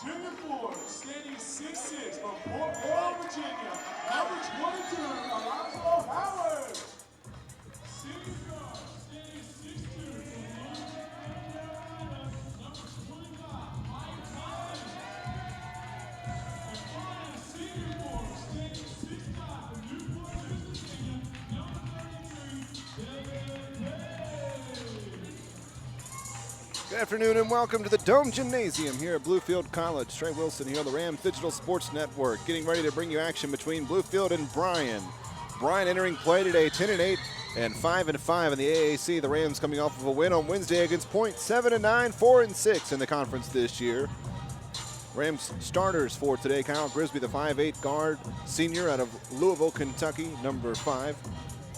Junior Ford, standing 6'6" from Port Royal, Virginia. Number 22, Alonzo Howard. Senior guard, standing 6'2" from Louisville, Carolina. Number 25, Mike Collins. And Bryan, senior forward, standing 6'5" from Newport News, Virginia. Number 33, Devin Page. Good afternoon and welcome to the Dome Gymnasium here at Bluefield College. Trey Wilson here on the Rams Digital Sports Network, getting ready to bring you action between Bluefield and Bryan. Bryan entering play today 10-8 and 5-5 in the AAC. The Rams coming off of a win on Wednesday against Point, 7-9, 4-6 in the conference this year. Rams starters for today: Kyle Grisby, the 5'8" guard, senior out of Louisville, Kentucky, number 5.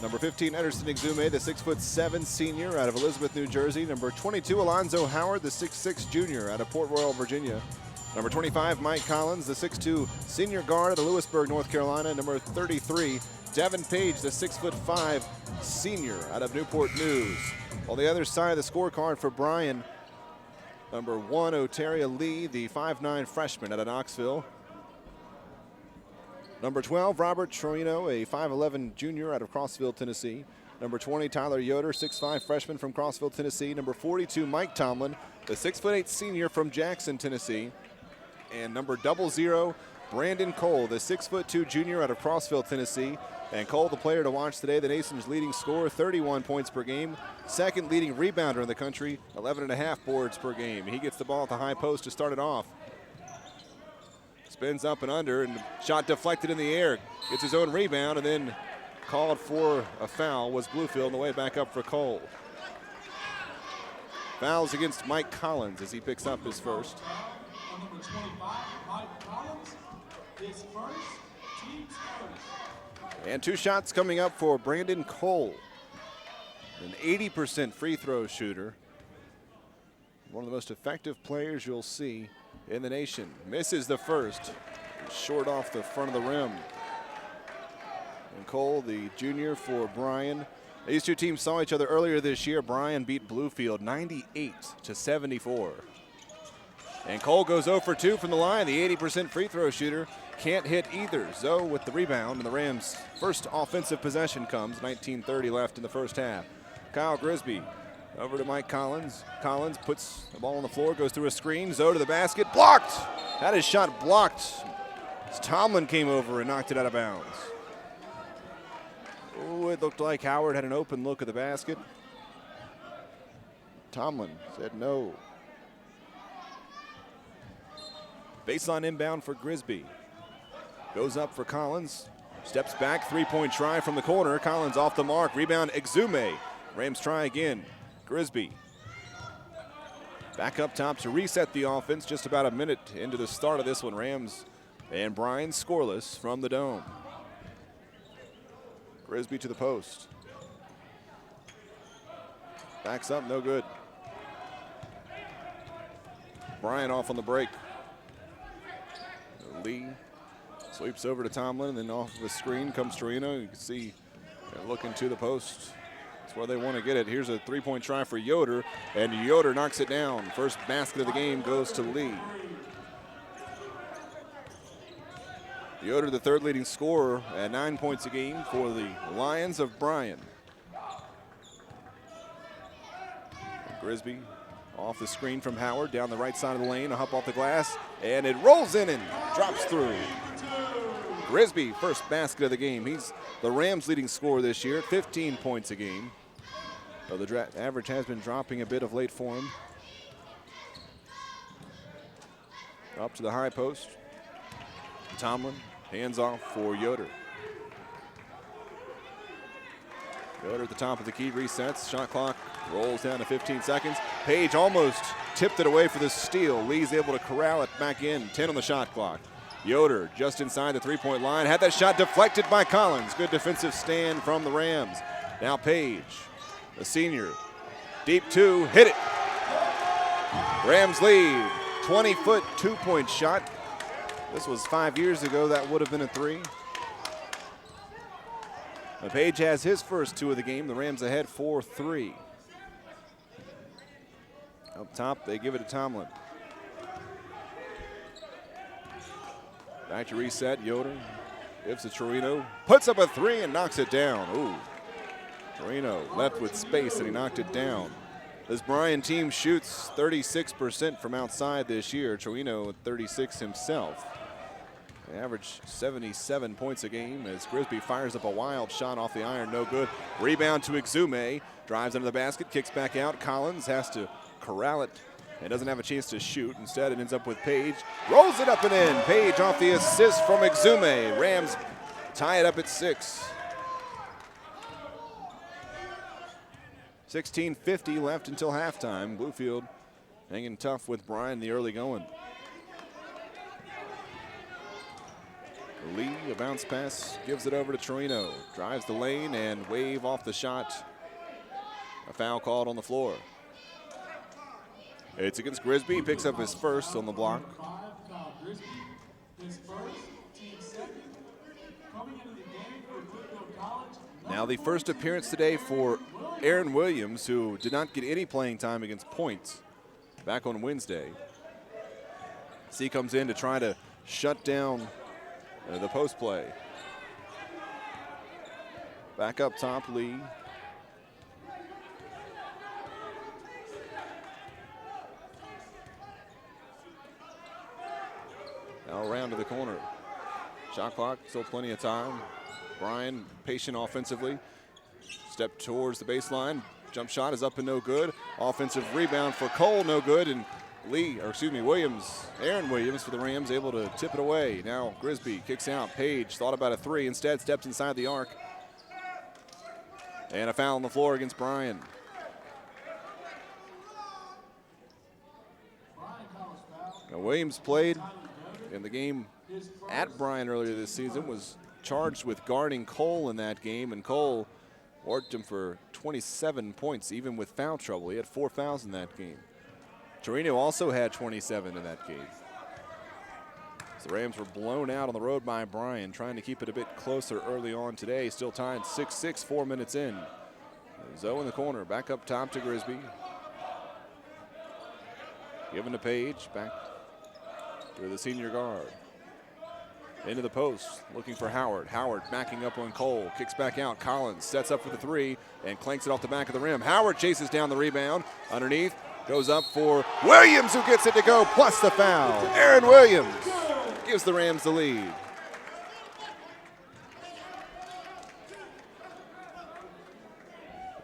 Number 15, Ederson Exume, the 6'7" senior out of Elizabeth, New Jersey. Number 22, Alonzo Howard, the 6'6" junior out of Port Royal, Virginia. Number 25, Mike Collins, the 6'2" senior guard out of Lewisburg, North Carolina. Number 33, Devin Page, the 6'5" senior out of Newport News. On the other side of the scorecard for Bryan, number 1, Oteria Lee, the 5'9" freshman out of Knoxville. Number 12, Robert Troino, a 5'11" junior out of Crossville, Tennessee. Number 20, Tyler Yoder, 6'5" freshman from Crossville, Tennessee. Number 42, Mike Tomlin, the 6'8" senior from Jackson, Tennessee. And number 00, Brandon Cole, the 6'2" junior out of Crossville, Tennessee. And Cole, the player to watch today, the nation's leading scorer, 31 points per game. Second leading rebounder in the country, 11.5 boards per game. He gets the ball at the high post to start it off. Spins up and under, and shot deflected in the air. Gets his own rebound, and then called for a foul was Bluefield on the way back up for Cole. Fouls against Mike Collins as he picks up his first. Number 25, Mike Collins, his first, team's first. And 2 shots coming up for Brandon Cole, an 80% free throw shooter. One of the most effective players you'll see in the nation. Misses the first, short off the front of the rim. And Cole, the junior for Bryan. These two teams saw each other earlier this year. Bryan beat Bluefield 98-74. And Cole goes 0 for 2 from the line. The 80% free throw shooter can't hit either. Zoe with the rebound, and the Rams' first offensive possession comes. 19:30 left in the first half. Kyle Grisby over to Mike Collins. Collins puts the ball on the floor, goes through a screen. Zoe to the basket, blocked. Had his shot blocked as Tomlin came over and knocked it out of bounds. Oh, it looked like Howard had an open look at the basket. Tomlin said no. Baseline inbound for Grisby. Goes up for Collins. Steps back, three-point try from the corner. Collins off the mark. Rebound, Exume. Rams try again. Grisby back up top to reset the offense. Just about a minute into the start of this one. Rams and Bryan scoreless from the Dome. Grisby to the post. Backs up, no good. Bryan off on the break. Lee sweeps over to Tomlin, and then off of the screen comes Torino. You can see looking to the post. That's where they want to get it. Here's a three-point try for Yoder, and Yoder knocks it down. First basket of the game goes to Lee. Yoder, the third leading scorer at 9 points a game for the Lions of Bryan. Grisby off the screen from Howard, down the right side of the lane, a hop off the glass, and it rolls in and drops through. Grisby, first basket of the game. He's the Rams' leading scorer this year, 15 points a game. So the average has been dropping a bit of late for him. Up to the high post. Tomlin, hands off for Yoder. Yoder at the top of the key, resets. Shot clock rolls down to 15 seconds. Page almost tipped it away for the steal. Lee's able to corral it back in. 10 on the shot clock. Yoder just inside the three-point line. Had that shot deflected by Collins. Good defensive stand from the Rams. Now Page, the senior. Deep two, hit it. Rams lead. 20-foot two-point shot. This was 5 years ago. That would have been a three. Page has his first two of the game. The Rams ahead 4-3. Up top, they give it to Tomlin. Back to reset, Yoder gives to Torino, puts up a three and knocks it down. Ooh, Torino left with space and he knocked it down. This Bryan team shoots 36% from outside this year. Torino at 36 himself. They average 77 points a game as Grisby fires up a wild shot off the iron, no good. Rebound to Exume, drives under the basket, kicks back out. Collins has to corral it and doesn't have a chance to shoot. Instead, it ends up with Page. Rolls it up and in. Page off the assist from Exume. Rams tie it up at 6. 16:50 left until halftime. Bluefield hanging tough with Bryan in the early going. Lee, a bounce pass, gives it over to Torino. Drives the lane and wave off the shot. A foul called on the floor. It's against Grisby. He picks up his first on the block. Now the first appearance today for Aaron Williams, who did not get any playing time against Point back on Wednesday. He comes in to try to shut down the post play. Back up top, Lee. Now around to the corner. Shot clock, still plenty of time. Bryan patient offensively. Step towards the baseline. Jump shot is up and no good. Offensive rebound for Cole, no good. And Williams, Aaron Williams for the Rams, able to tip it away. Now Grisby kicks out. Page thought about a three, instead steps inside the arc. And a foul on the floor against Bryan. Now Williams played in the game at Bryan earlier this season, was charged with guarding Cole in that game, and Cole worked him for 27 points, even with foul trouble. He had 4 fouls in that game. Torino also had 27 in that game. So the Rams were blown out on the road by Bryan, trying to keep it a bit closer early on today. Still tied 6-6, 4 minutes in. Zoe in the corner, back up top to Grisby. Given to Page, back to the senior guard. Into the post, looking for Howard. Howard backing up on Cole, kicks back out. Collins sets up for the three and clanks it off the back of the rim. Howard chases down the rebound. Underneath, goes up for Williams, who gets it to go, plus the foul. Aaron Williams gives the Rams the lead.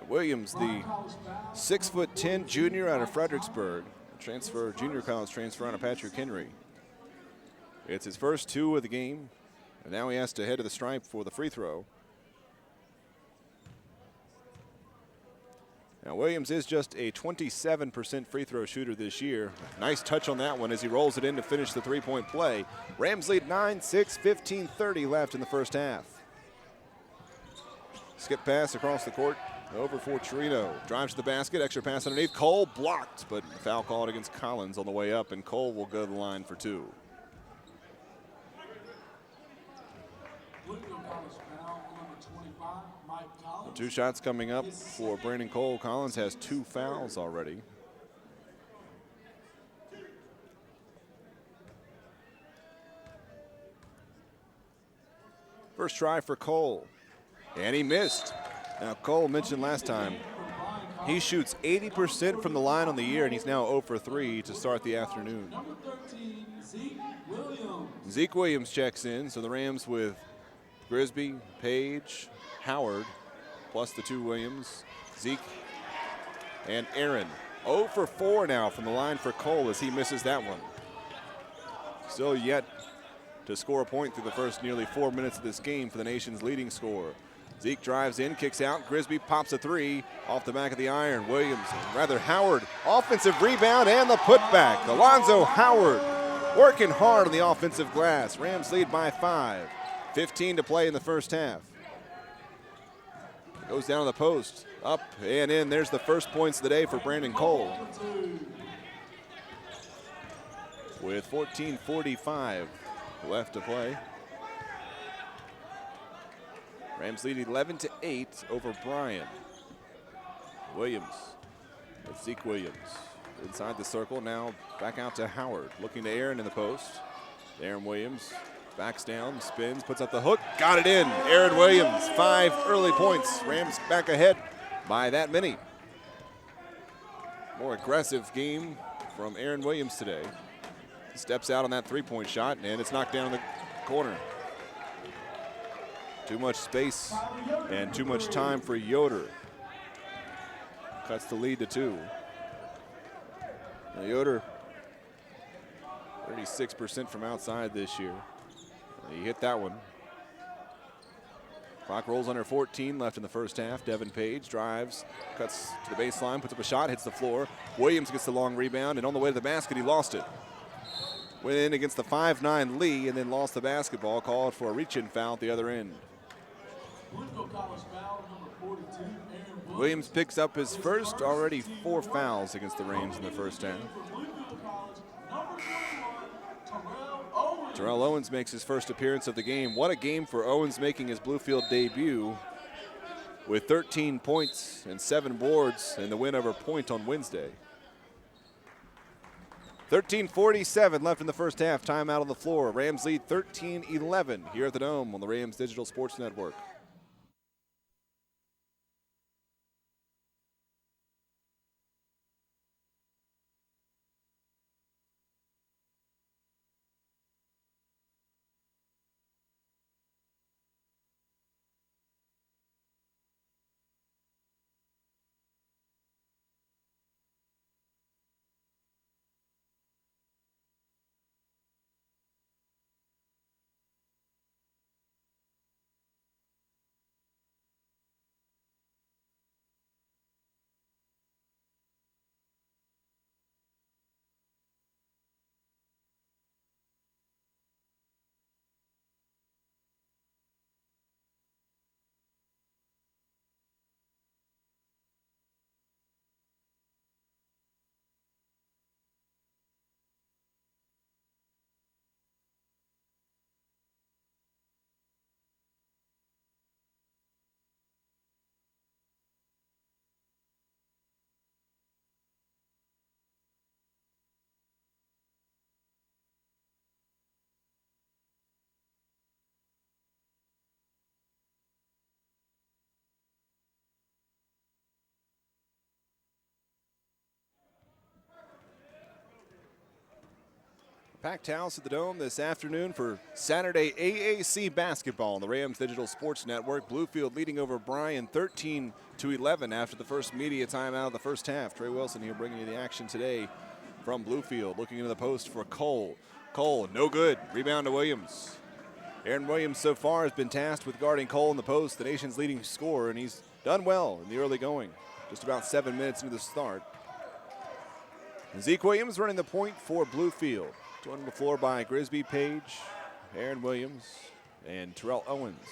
Williams, the 6'10" junior out of Fredericksburg, junior college transfer out of Patrick Henry. It's his first 2 of the game, and now he has to head to the stripe for the free throw. Now Williams is just a 27% free throw shooter this year. Nice touch on that one as he rolls it in to finish the three-point play. Rams lead 9-6, 15:30 left in the first half. Skip pass across the court, over for Torino. Drives to the basket, extra pass underneath. Cole blocked, but foul called against Collins on the way up, and Cole will go to the line for 2. Well, 2 shots coming up for Brandon Cole. Collins has 2 fouls already. First try for Cole, and he missed. Now Cole mentioned last time, he shoots 80% from the line on the year, and he's now 0 for 3 to start the afternoon. Zeke Williams checks in, so the Rams with Grisby, Page, Howard, plus the 2 Williams, Zeke, and Aaron. 0 for 4 now from the line for Cole as he misses that one. Still yet to score a point through the first nearly 4 minutes of this game for the nation's leading scorer. Zeke drives in, kicks out, Grisby pops a 3 off the back of the iron. Howard, offensive rebound and the putback. Alonzo Howard working hard on the offensive glass. Rams lead by 5. 15 to play in the first half. Goes down to the post, up and in. There's the first points of the day for Brandon Cole. With 14:45 left to play. Rams lead 11-8 over Bryan. Williams, that's Zeke Williams. Inside the circle, now back out to Howard. Looking to Aaron in the post. Aaron Williams Backs down, spins, puts up the hook, got it in. Aaron Williams, 5 early points. Rams back ahead by that many. More aggressive game from Aaron Williams today. Steps out on that three-point shot, and it's knocked down in the corner. Too much space and too much time for Yoder. Cuts the lead to 2. Now Yoder, 36% from outside this year. He hit that one. Clock rolls under 14 left in the first half. Devin Page drives, cuts to the baseline, puts up a shot, hits the floor. Williams gets the long rebound, and on the way to the basket, he lost it. Went in against the 5'9" Lee, and then lost the basketball, called for a reach-in foul at the other end. Williams picks up his first, already 4 fouls against the Rams in the first half. Terrell Owens makes his first appearance of the game. What a game for Owens, making his Bluefield debut with 13 points and 7 boards in the win over Point on Wednesday. 13:47 left in the first half. Timeout on the floor. Rams lead 13-11 here at the Dome on the Rams Digital Sports Network. Packed house at the Dome this afternoon for Saturday AAC basketball on the Rams Digital Sports Network. Bluefield leading over Bryan 13-11 after the first media timeout of the first half. Trey Wilson here bringing you the action today from Bluefield. Looking into the post for Cole. Cole, no good. Rebound to Williams. Aaron Williams so far has been tasked with guarding Cole in the post, the nation's leading scorer, and he's done well in the early going. Just about 7 minutes into the start. Zeke Williams running the point for Bluefield. Joined on the floor by Grisby, Page, Aaron Williams, and Terrell Owens.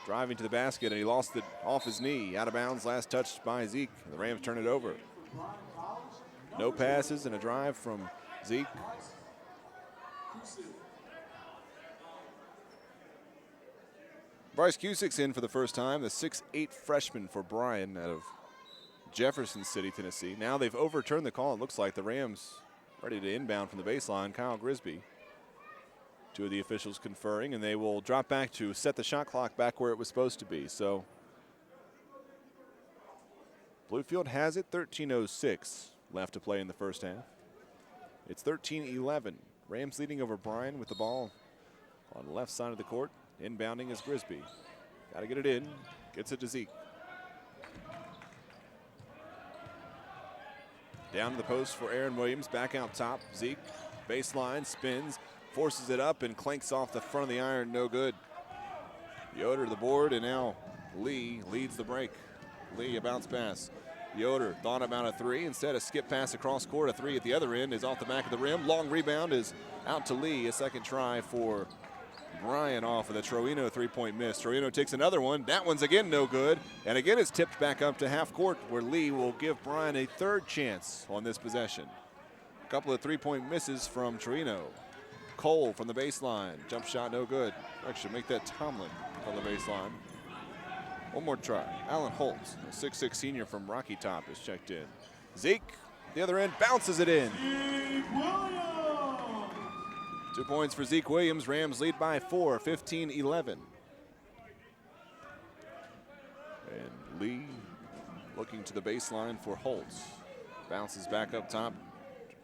Driving to the basket, and he lost it off his knee. Out of bounds, last touched by Zeke. The Rams turn it over. No passes and a drive from Zeke. Bryce Cusick's in for the first time, the 6'8" freshman for Bryan out of Jefferson City, Tennessee. Now they've overturned the call. It looks like the Rams ready to inbound from the baseline. Kyle Grisby. 2 of the officials conferring, and they will drop back to set the shot clock back where it was supposed to be. So Bluefield has it, 13:06 left to play in the first half. It's 13-11. Rams leading over Bryan with the ball on the left side of the court. Inbounding is Grisby. Got to get it in. Gets it to Zeke. Down to the post for Aaron Williams. Back out top. Zeke, baseline, spins, forces it up, and clanks off the front of the iron. No good. Yoder to the board, and now Lee leads the break. Lee, a bounce pass. Yoder thought about a 3. Instead, a skip pass across court. A 3 at the other end is off the back of the rim. Long rebound is out to Lee. A second try for Bryan off of the Troino three-point miss. Troino takes another one. That one's again no good. And again it's tipped back up to half court, where Lee will give Bryan a third chance on this possession. A couple of three-point misses from Troino. Cole from the baseline. Jump shot no good. Actually make that Tomlin on the baseline. One more try. Alan Holtz, a 6'6" senior from Rocky Top, is checked in. Zeke, the other end, bounces it in. 2 points for Zeke Williams. Rams lead by 4, 15-11. And Lee looking to the baseline for Holtz. Bounces back up top.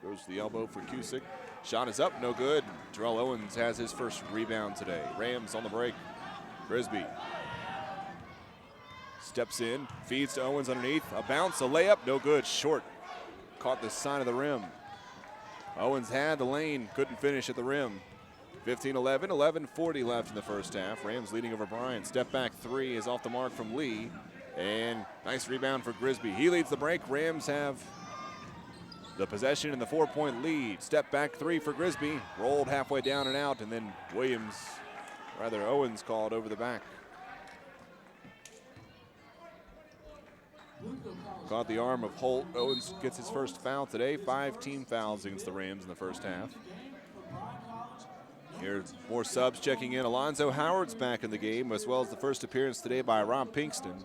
Goes to the elbow for Cusick. Shot is up, no good. Terrell Owens has his first rebound today. Rams on the break. Grisby steps in, feeds to Owens underneath. A bounce, a layup, no good. Short. Caught the side of the rim. Owens had the lane, couldn't finish at the rim. 15-11, 11:40 left in the first half. Rams leading over Bryan. Step back three is off the mark from Lee. And nice rebound for Grisby. He leads the break. Rams have the possession and the 4-point lead. Step back three for Grisby. Rolled halfway down and out, and then Owens called over the back. Caught the arm of Holt. Owens gets his first foul today. 5 team fouls against the Rams in the first half. Here's more subs checking in. Alonzo Howard's back in the game, as well as the first appearance today by Rob Pinkston.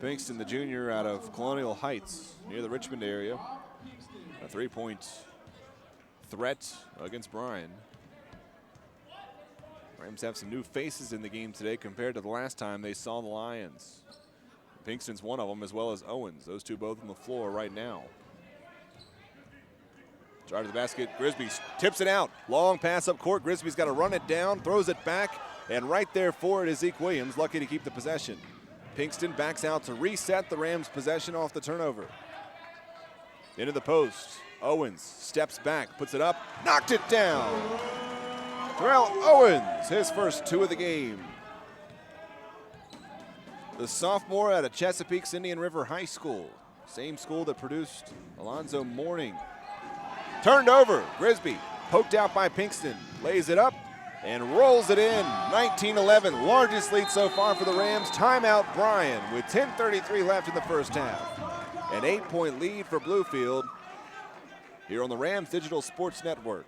Pinkston, the junior out of Colonial Heights, near the Richmond area. A 3-point threat against Bryan. Rams have some new faces in the game today compared to the last time they saw the Lions. Pinkston's one of them, as well as Owens. Those two both on the floor right now. Drive to the basket. Grisby tips it out. Long pass up court. Grisby's got to run it down, throws it back, and right there for it is Zeke Williams, lucky to keep the possession. Pinkston backs out to reset the Rams' possession off the turnover. Into the post. Owens steps back, puts it up, knocked it down. Terrell Owens, his first 2 of the game. The sophomore out of Chesapeake's Indian River High School. Same school that produced Alonzo Mourning. Turned over, Grisby, poked out by Pinkston, lays it up and rolls it in. 19-11, largest lead so far for the Rams. Timeout Bryan with 10:33 left in the first half. An 8-point lead for Bluefield here on the Rams Digital Sports Network.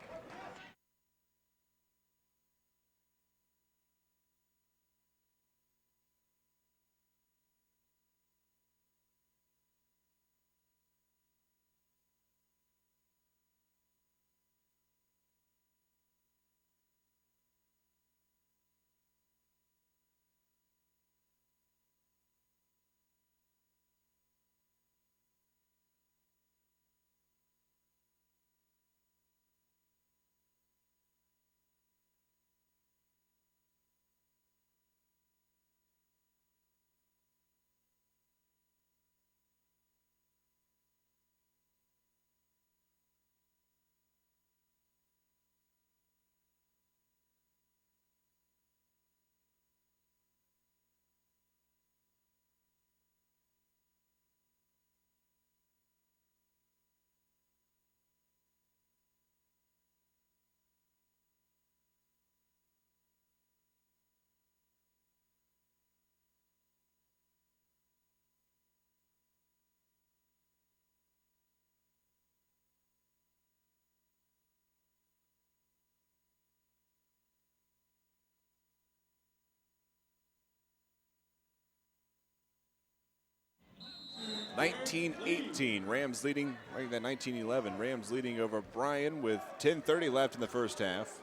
Rams leading, right at 19-11. Rams leading over Bryan with 10:30 left in the first half.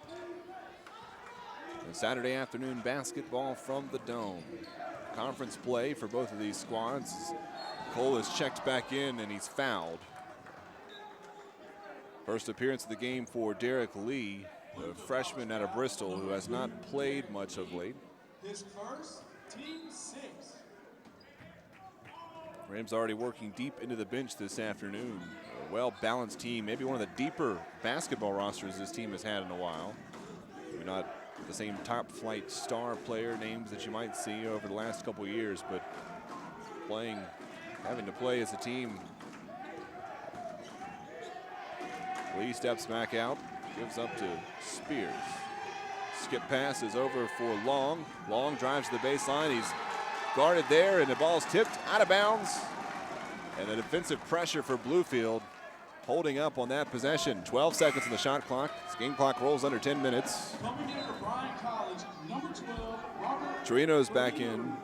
And Saturday afternoon basketball from the Dome. Conference play for both of these squads. Cole is checked back in and he's fouled. First appearance of the game for Derek Lee, the freshman out of Bristol who has not played much of late. His first, team 6. Rams already working deep into the bench this afternoon. A well-balanced team, maybe one of the deeper basketball rosters this team has had in a while. Maybe not the same top-flight star player names that you might see over the last couple years, but having to play as a team. Lee steps back out, gives up to Spears. Skip pass is over for Long. Long drives to the baseline. He's guarded there, and the ball's tipped out of bounds. And the defensive pressure for Bluefield holding up on that possession. 12 seconds on the shot clock. This game clock rolls under 10 minutes. Coming in for Bryan College, number 12, Robert. Torino's back in.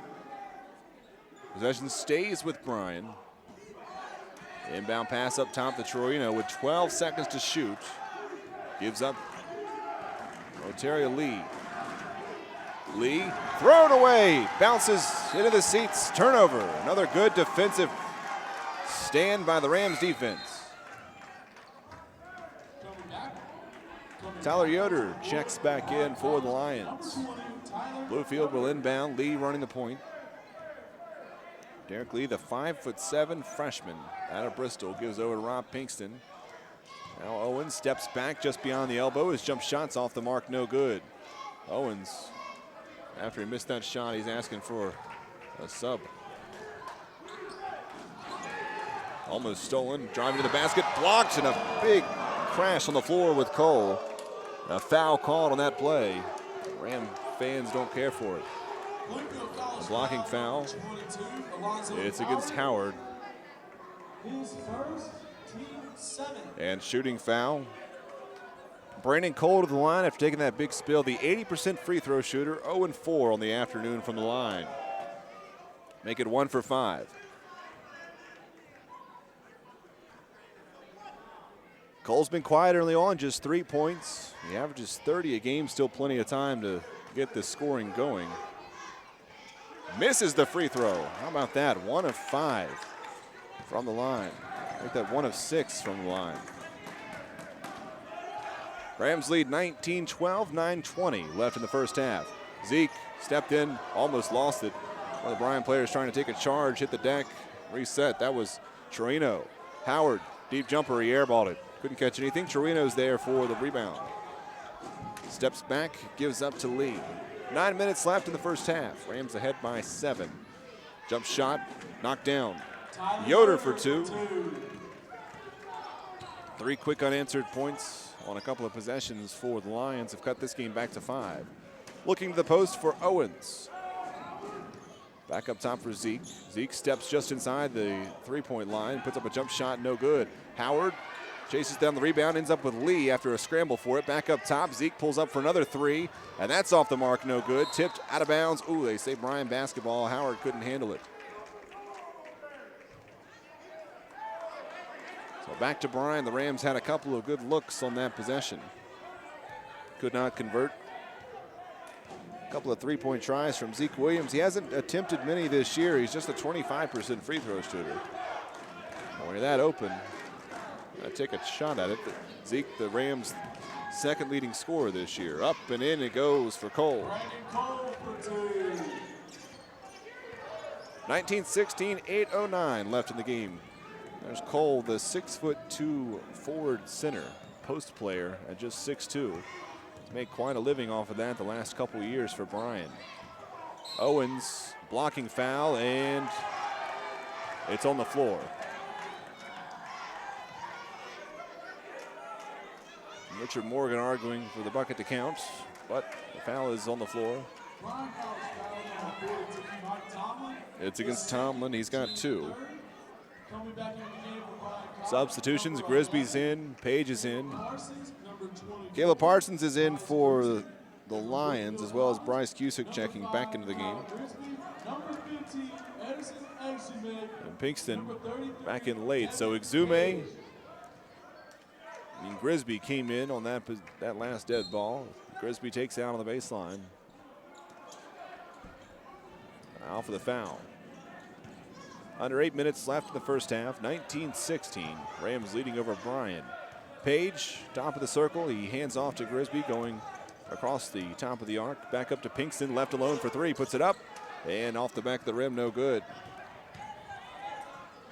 Possession stays with Bryan. Inbound pass up top to Torino with 12 seconds to shoot. Gives up Oteria Lee. Lee, thrown away, bounces into the seats, turnover. Another good defensive stand by the Rams defense. Tyler Yoder checks back in for the Lions. Bluefield will inbound, Lee running the point. Derek Lee, the 5'7" freshman out of Bristol, gives over to Rob Pinkston. Now Owens steps back just beyond the elbow. His jump shot's off the mark, no good. Owens, after he missed that shot, he's asking for a sub. Almost stolen, driving to the basket, blocked, and a big crash on the floor with Cole. A foul called on that play. Ram fans don't care for it. A blocking foul. It's against Howard. And shooting foul. Brandon Cole to the line after taking that big spill. The 80% free throw shooter, 0-4 on the afternoon from the line. Make it 1 for 5. Cole's been quiet early on, just 3 points. He averages 30 a game, still plenty of time to get the scoring going. Misses the free throw. How about that? 1 of 5 from the line. Make that 1 of 6 from the line. Rams lead 19-12, 9:20 left in the first half. Zeke stepped in, almost lost it. One of the Bryan players trying to take a charge, hit the deck, reset. That was Torino. Howard, deep jumper, he airballed it. Couldn't catch anything. Torino's there for the rebound. Steps back, gives up to Lee. 9 minutes left in the first half. Rams ahead by 7. Jump shot, knocked down. Yoder for 2. 3 quick unanswered points on a couple of possessions for the Lions have cut this game back to 5. Looking to the post for Owens. Back up top for Zeke. Zeke steps just inside the three-point line, puts up a jump shot, no good. Howard chases down the rebound, ends up with Lee after a scramble for it. Back up top, Zeke pulls up for another 3, and that's off the mark, no good. Tipped out of bounds. Ooh, they say Bryan basketball. Howard couldn't handle it. So back to Bryan. The Rams had a couple of good looks on that possession. Could not convert. A couple of three-point tries from Zeke Williams. He hasn't attempted many this year. He's just a 25% free throw shooter. When you're that open, I take a shot at it. But Zeke, the Rams' second leading scorer this year. Up and in it goes for Cole. 19-16, 8:09 left in the game. There's Cole, the 6'2" forward center, post player at just 6'2". He's made quite a living off of that the last couple years for Bryan. Owens, blocking foul, and it's on the floor. Richard Morgan arguing for the bucket to count, but the foul is on the floor. It's against Tomlin. He's got 2. Substitutions, Grisby's in, Page is in. Caleb Parsons is in for the Lions, as well as Bryce Cusick checking back into the game. And Pinkston back in late. So Exume and Grisby came in on that last dead ball. Grisby takes out on the baseline. Out for the foul. Under 8 minutes left in the first half, 19-16. Rams leading over Bryan. Page, top of the circle. He hands off to Grisby, going across the top of the arc. Back up to Pinkston, left alone for 3. Puts it up, and off the back of the rim, no good.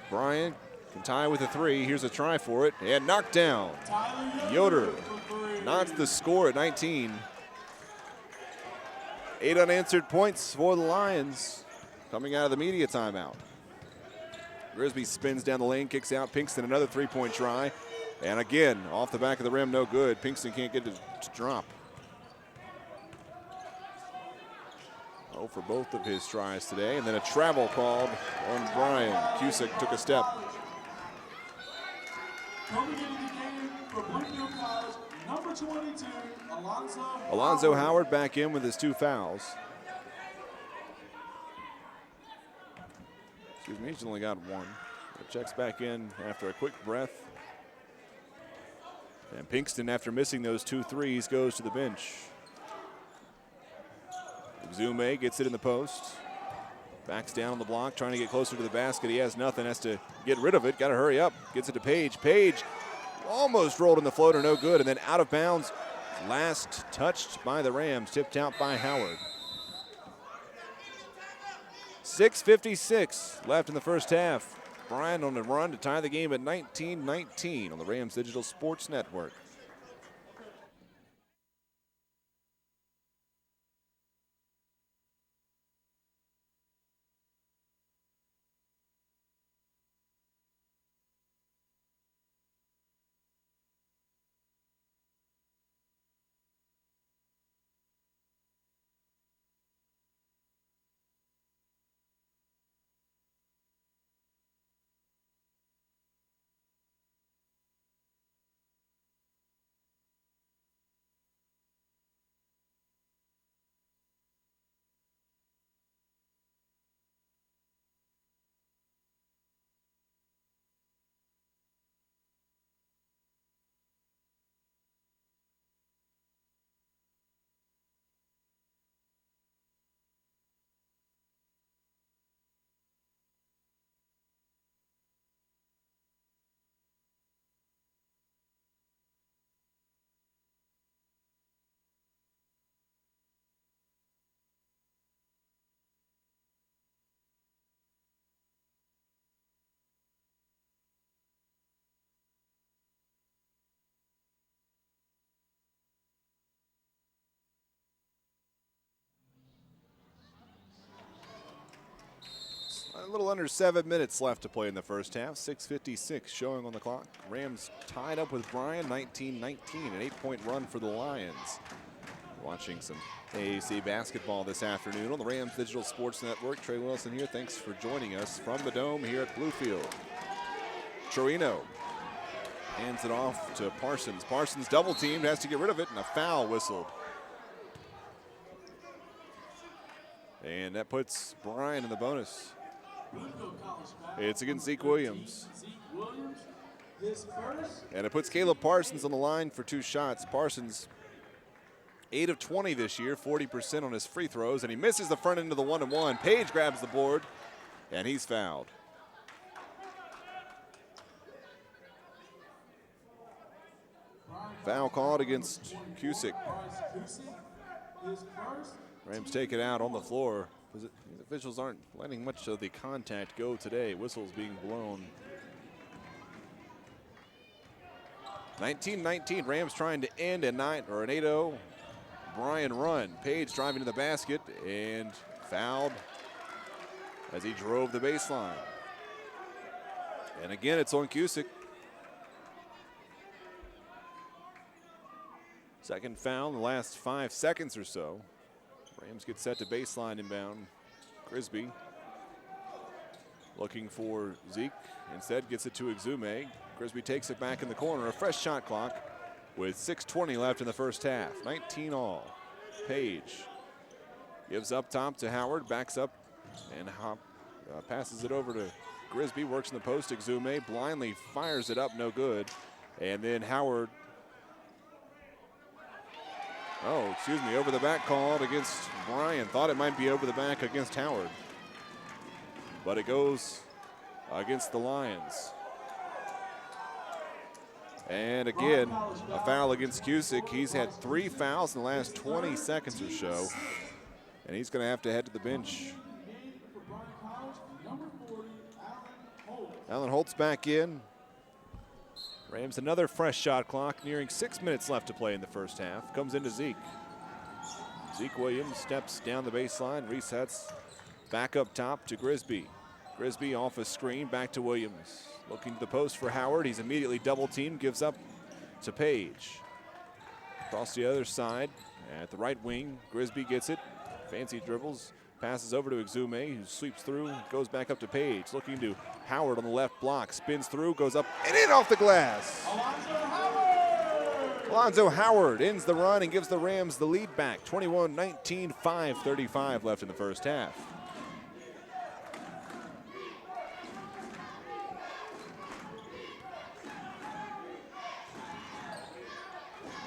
Bryan can tie with a 3. Here's a try for it, and knocked down. Yoder nods the score at 19. 8 unanswered points for the Lions coming out of the media timeout. Grisby spins down the lane, kicks out. Pinkston, another 3-point try. And again, off the back of the rim, no good. Pinkston can't get it to drop. Oh, for both of his tries today. And then a travel called on Bryan. Cusick took a step. Coming into the game for Bluefield College, number 22, Alonzo Howard back in with his 2 fouls. Excuse me, he's only got 1. Checks back in after a quick breath. And Pinkston, after missing those 2 threes, goes to the bench. Exume gets it in the post. Backs down on the block, trying to get closer to the basket. He has nothing, has to get rid of it. Got to hurry up. Gets it to Page. Page almost rolled in the floater, no good. And then out of bounds. Last touched by the Rams, tipped out by Howard. 6:56 left in the first half. Bryan on the run to tie the game at 19-19 on the Rams Digital Sports Network. A little under 7 minutes left to play in the first half. 6:56 showing on the clock. Rams tied up with Bryan, 19-19, an 8-point run for the Lions. Watching some AAC basketball this afternoon on the Rams Digital Sports Network. Trey Wilson here. Thanks for joining us from the Dome here at Bluefield. Torino hands it off to Parsons. Parsons double teamed, has to get rid of it, and a foul whistled. And that puts Bryan in the bonus. It's against Zeke Williams. And it puts Caleb Parsons on the line for 2 shots. Parsons, 8 of 20 this year, 40% on his free throws, and he misses the front end of the 1-and-1. Page grabs the board, and he's fouled. Foul called against Cusick. Rams take it out on the floor. The officials aren't letting much of the contact go today. Whistles being blown. 19-19, Rams trying to end an 8-0 Bryan run. Page driving to the basket and fouled as he drove the baseline. And again, it's on Cusick. Second foul in the last 5 seconds or so. Rams get set to baseline inbound. Grisby looking for Zeke. Instead gets it to Exume. Grisby takes it back in the corner. A fresh shot clock with 6:20 left in the first half. 19 all. Page gives up top to Howard. Backs up and passes it over to Grisby. Works in the post. Exume blindly fires it up. No good. And then Howard. Oh, excuse me, over the back called against Bryan. Thought it might be over the back against Howard. But it goes against the Lions. And again, a foul against Cusick. He's had 3 fouls in the last 20 seconds or so. And he's going to have to head to the bench. Allen Holt's back in. Rams another fresh shot clock, nearing 6 minutes left to play in the first half. Comes into Zeke. Zeke Williams steps down the baseline, resets back up top to Grisby. Grisby off a screen, back to Williams. Looking to the post for Howard. He's immediately double teamed, gives up to Page. Across the other side at the right wing, Grisby gets it. Fancy dribbles, passes over to Exume, who sweeps through, goes back up to Page. Looking to Howard on the left block, spins through, goes up and in off the glass. Alonzo Howard ends the run and gives the Rams the lead back. 21-19, 5:35 left in the first half.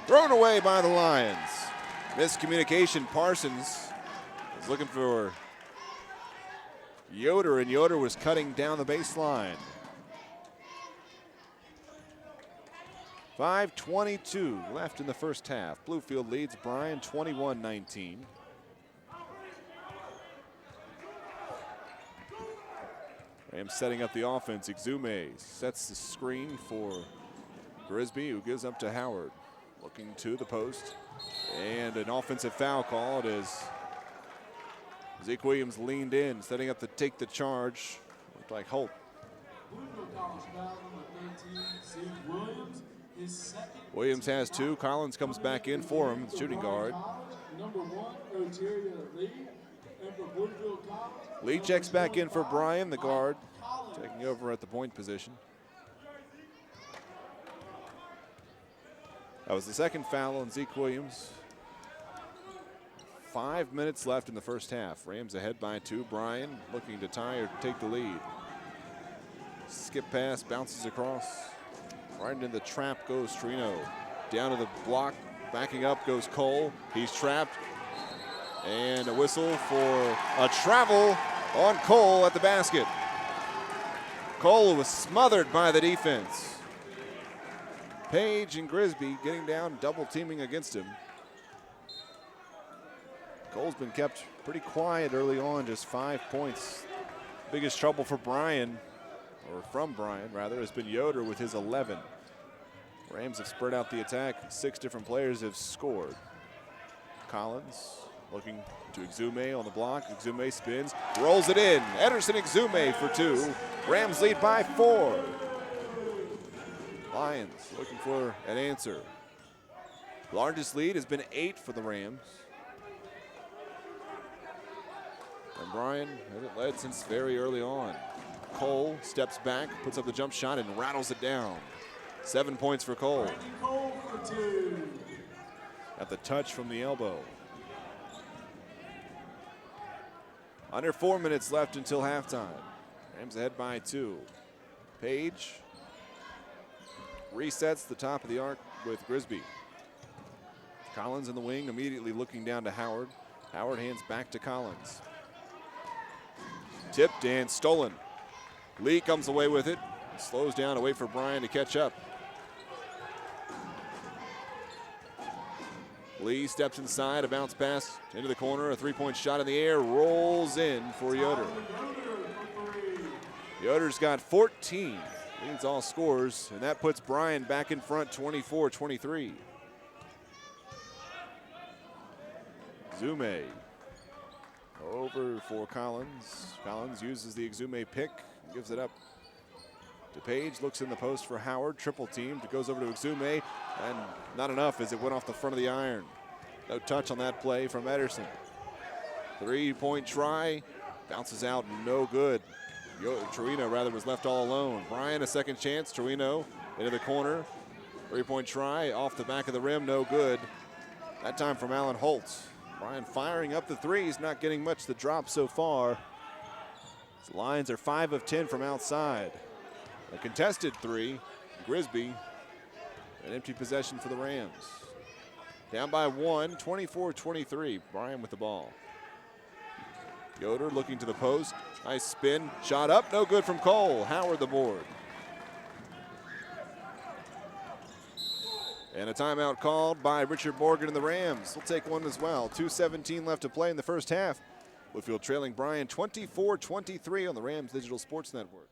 Thrown away by the Lions. Miscommunication, Parsons Was looking for Yoder, and Yoder was cutting down the baseline. 5:22 left in the first half. Bluefield leads Bryan 21-19. Rams setting up the offense. Exume sets the screen for Grisby, who gives up to Howard. Looking to the post. And an offensive foul called as Zeke Williams leaned in, setting up to take the charge. Looked like Holt. Williams has two. Collins comes back in for him, shooting guard. Lee checks back in for Bryan, the guard, taking over at the point position. That was the second foul on Zeke Williams. 5 minutes left in the first half. Rams ahead by 2. Bryan looking to tie or take the lead. Skip pass, bounces across. Right into the trap goes Trino. Down to the block, backing up goes Cole. He's trapped. And a whistle for a travel on Cole at the basket. Cole was smothered by the defense. Page and Grisby getting down, double teaming against him. Cole's been kept pretty quiet early on, just 5 points. Biggest trouble for Bryan, or from Bryan rather, has been Yoder with his 11. Rams have spread out the attack. 6 different players have scored. Collins looking to Exume on the block. Exume spins, rolls it in. Ederson Exume for 2. Rams lead by 4. Lions looking for an answer. Largest lead has been 8 for the Rams. And Bryan hasn't led since very early on. Cole steps back, puts up the jump shot, and rattles it down. 7 points for Cole. At the touch from the elbow. Under 4 minutes left until halftime. Rams ahead by 2. Page resets the top of the arc with Grisby. Collins in the wing, immediately looking down to Howard. Howard hands back to Collins. Tipped and stolen. Lee comes away with it. Slows down to wait for Bryan to catch up. Lee steps inside, a bounce pass into the corner, a three-point shot in the air, rolls in for Yoder. Yoder's got 14, leads all scores, and that puts Bryan back in front 24-23. Exume over for Collins. Collins uses the Exume pick, gives it up to Page, looks in the post for Howard, triple teamed, goes over to Exume, and not enough as it went off the front of the iron. No touch on that play from Ederson. 3-point try, bounces out, no good. Trino rather was left all alone. Bryan a second chance, Trino into the corner. 3-point try, off the back of the rim, no good. That time from Allen Holtz. Bryan firing up the threes, not getting much the drop so far. The Lions are 5 of 10 from outside. A contested 3, Grisby, an empty possession for the Rams. Down by 1, 24-23, Bryan with the ball. Yoder looking to the post, nice spin, shot up, no good from Cole. Howard the board. And a timeout called by Richard Morgan and the Rams. We'll take one as well. 2:17 left to play in the first half. Bluefield trailing Bryan 24-23 on the Rams Digital Sports Network.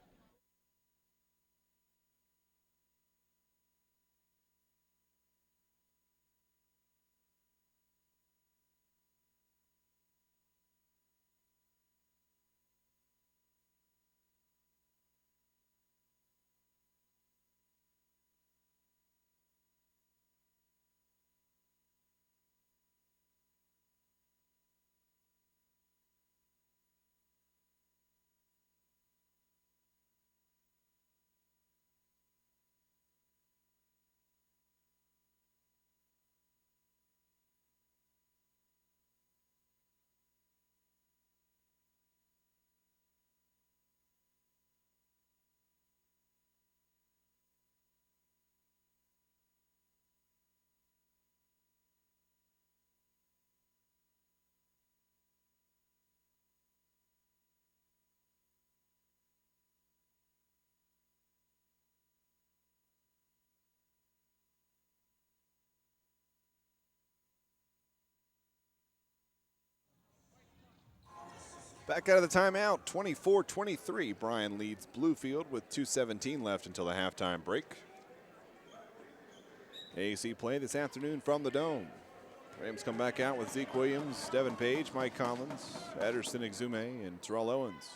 Back out of the timeout, 24-23. Bryan leads Bluefield with 2:17 left until the halftime break. AC play this afternoon from the Dome. Rams come back out with Zeke Williams, Devin Page, Mike Collins, Ederson Exume, and Terrell Owens.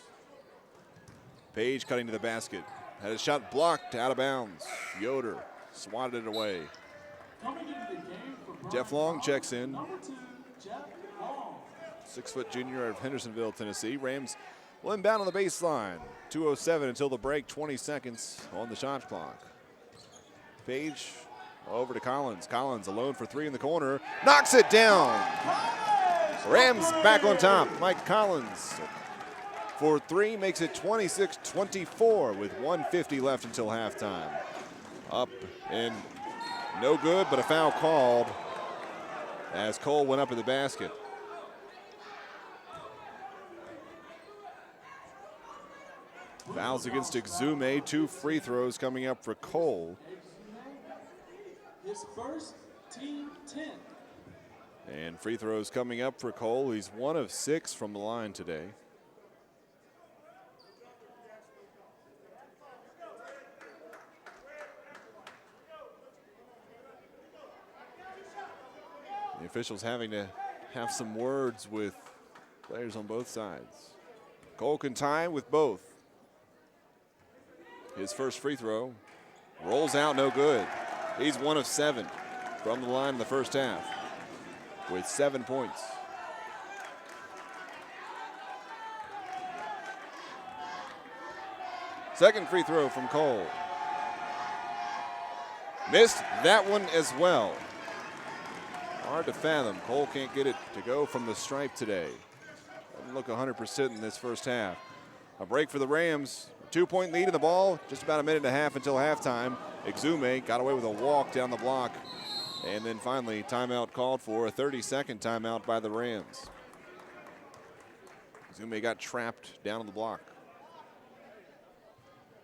Page cutting to the basket. Had a shot blocked out of bounds. Yoder swatted it away. Jeff Long checks in. 6-foot junior out of Hendersonville, Tennessee. Rams will inbound on the baseline. 2:07 until the break, 20 seconds on the shot clock. Page over to Collins. Collins alone for three in the corner. Knocks it down. Rams back on top. Mike Collins for three makes it 26-24 with 1:50 left until halftime. Up and no good, but a foul called as Cole went up in the basket. Fouls against Exume, 2 free throws coming up for Cole. His first, team 10. And free throws coming up for Cole. He's 1 of 6 from the line today. The officials having to have some words with players on both sides. Cole can tie with both. His first free throw rolls out, no good. He's 1 of 7 from the line in the first half with 7 points. Second free throw from Cole. Missed that one as well. Hard to fathom. Cole can't get it to go from the stripe today. Doesn't look 100% in this first half. A break for the Rams. 2-point lead in the ball. Just about a minute and a half until halftime. Exume got away with a walk down the block. And then finally, timeout called for. A 30-second timeout by the Rams. Exume got trapped down on the block.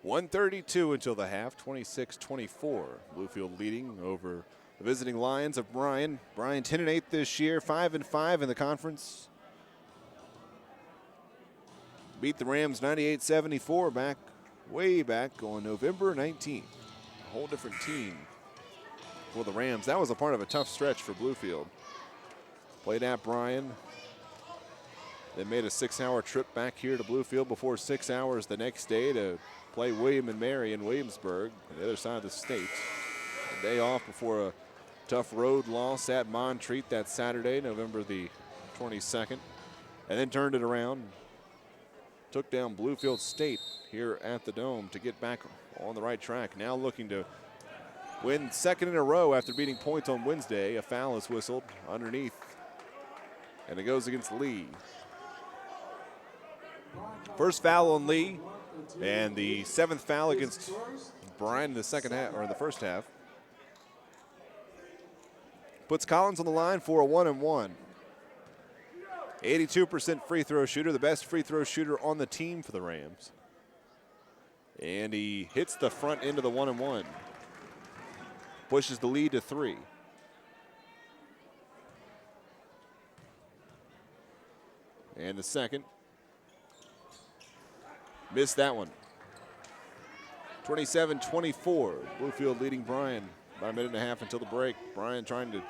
1:32 until the half. 26-24. Bluefield leading over the visiting Lions of Bryan. Bryan 10-8 this year, 5-5 in the conference. Beat the Rams 98-74 way back on November 19th. A whole different team for the Rams. That was a part of a tough stretch for Bluefield. Played at Bryan. Then made a 6-hour trip back here to Bluefield before 6 hours the next day to play William and Mary in Williamsburg on the other side of the state. A day off before a tough road loss at Montreat that Saturday, November the 22nd. And then turned it around. Took down Bluefield State here at the Dome to get back on the right track. Now looking to win second in a row after beating Point on Wednesday. A foul is whistled underneath, and it goes against Lee. First foul on Lee, and the 7th foul against Bryan in the second half, or in the first half. Puts Collins on the line for a 1-and-1. 82% free throw shooter, the best free throw shooter on the team for the Rams. And he hits the front end of the 1-and-1. Pushes the lead to 3. And the second. Missed that one. 27-24. Bluefield leading Bryan by a minute and a half until the break. Bryan trying to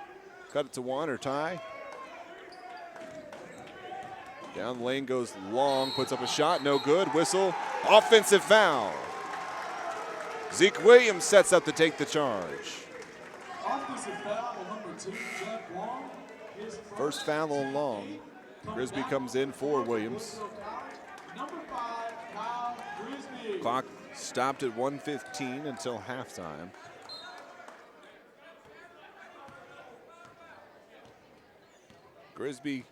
cut it to 1 or tie. Down the lane goes Long, puts up a shot, no good. Whistle, offensive foul. Zeke Williams sets up to take the charge. Offensive foul on number 2, Jeff Long. His First foul on Long. Grisby comes in for Williams. Number 5, Kyle Grisby. Clock stopped at 1:15 until halftime. Grisby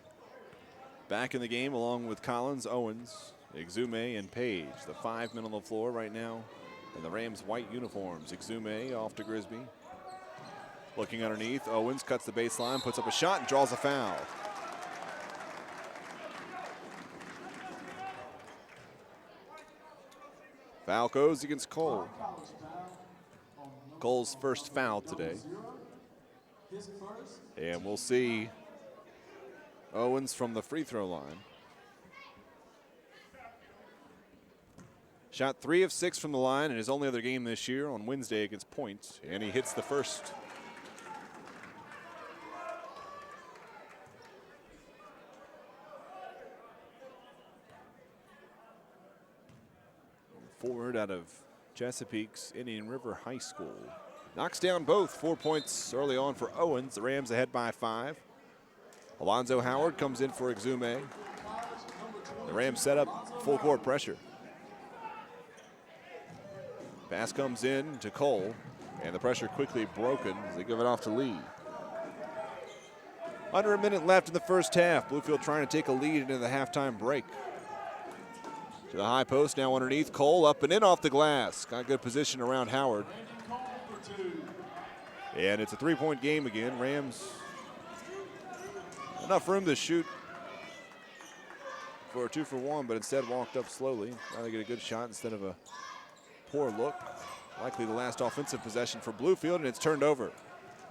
back in the game along with Collins, Owens, Exume, and Page. The 5 men on the floor right now in the Rams' white uniforms. Exume off to Grisby. Looking underneath, Owens cuts the baseline, puts up a shot, and draws a foul. Foul goes against Cole. Cole's first foul today. And we'll see Owens from the free throw line. Shot 3 of 6 from the line in his only other game this year on Wednesday against Point, and he hits the first. Forward out of Chesapeake's Indian River High School. Knocks down both. 4 points early on for Owens. The Rams ahead by 5. Alonzo Howard comes in for Exume. The Rams set up full court pressure. Pass comes in to Cole, and the pressure quickly broken as they give it off to Lee. Under a minute left in the first half. Bluefield trying to take a lead into the halftime break. To the high post, now underneath. Cole up and in off the glass. Got good position around Howard. And it's a 3-point game again. Rams, enough room to shoot for a 2-for-1, but instead walked up slowly. Now they get a good shot instead of a poor look. Likely the last offensive possession for Bluefield, and it's turned over.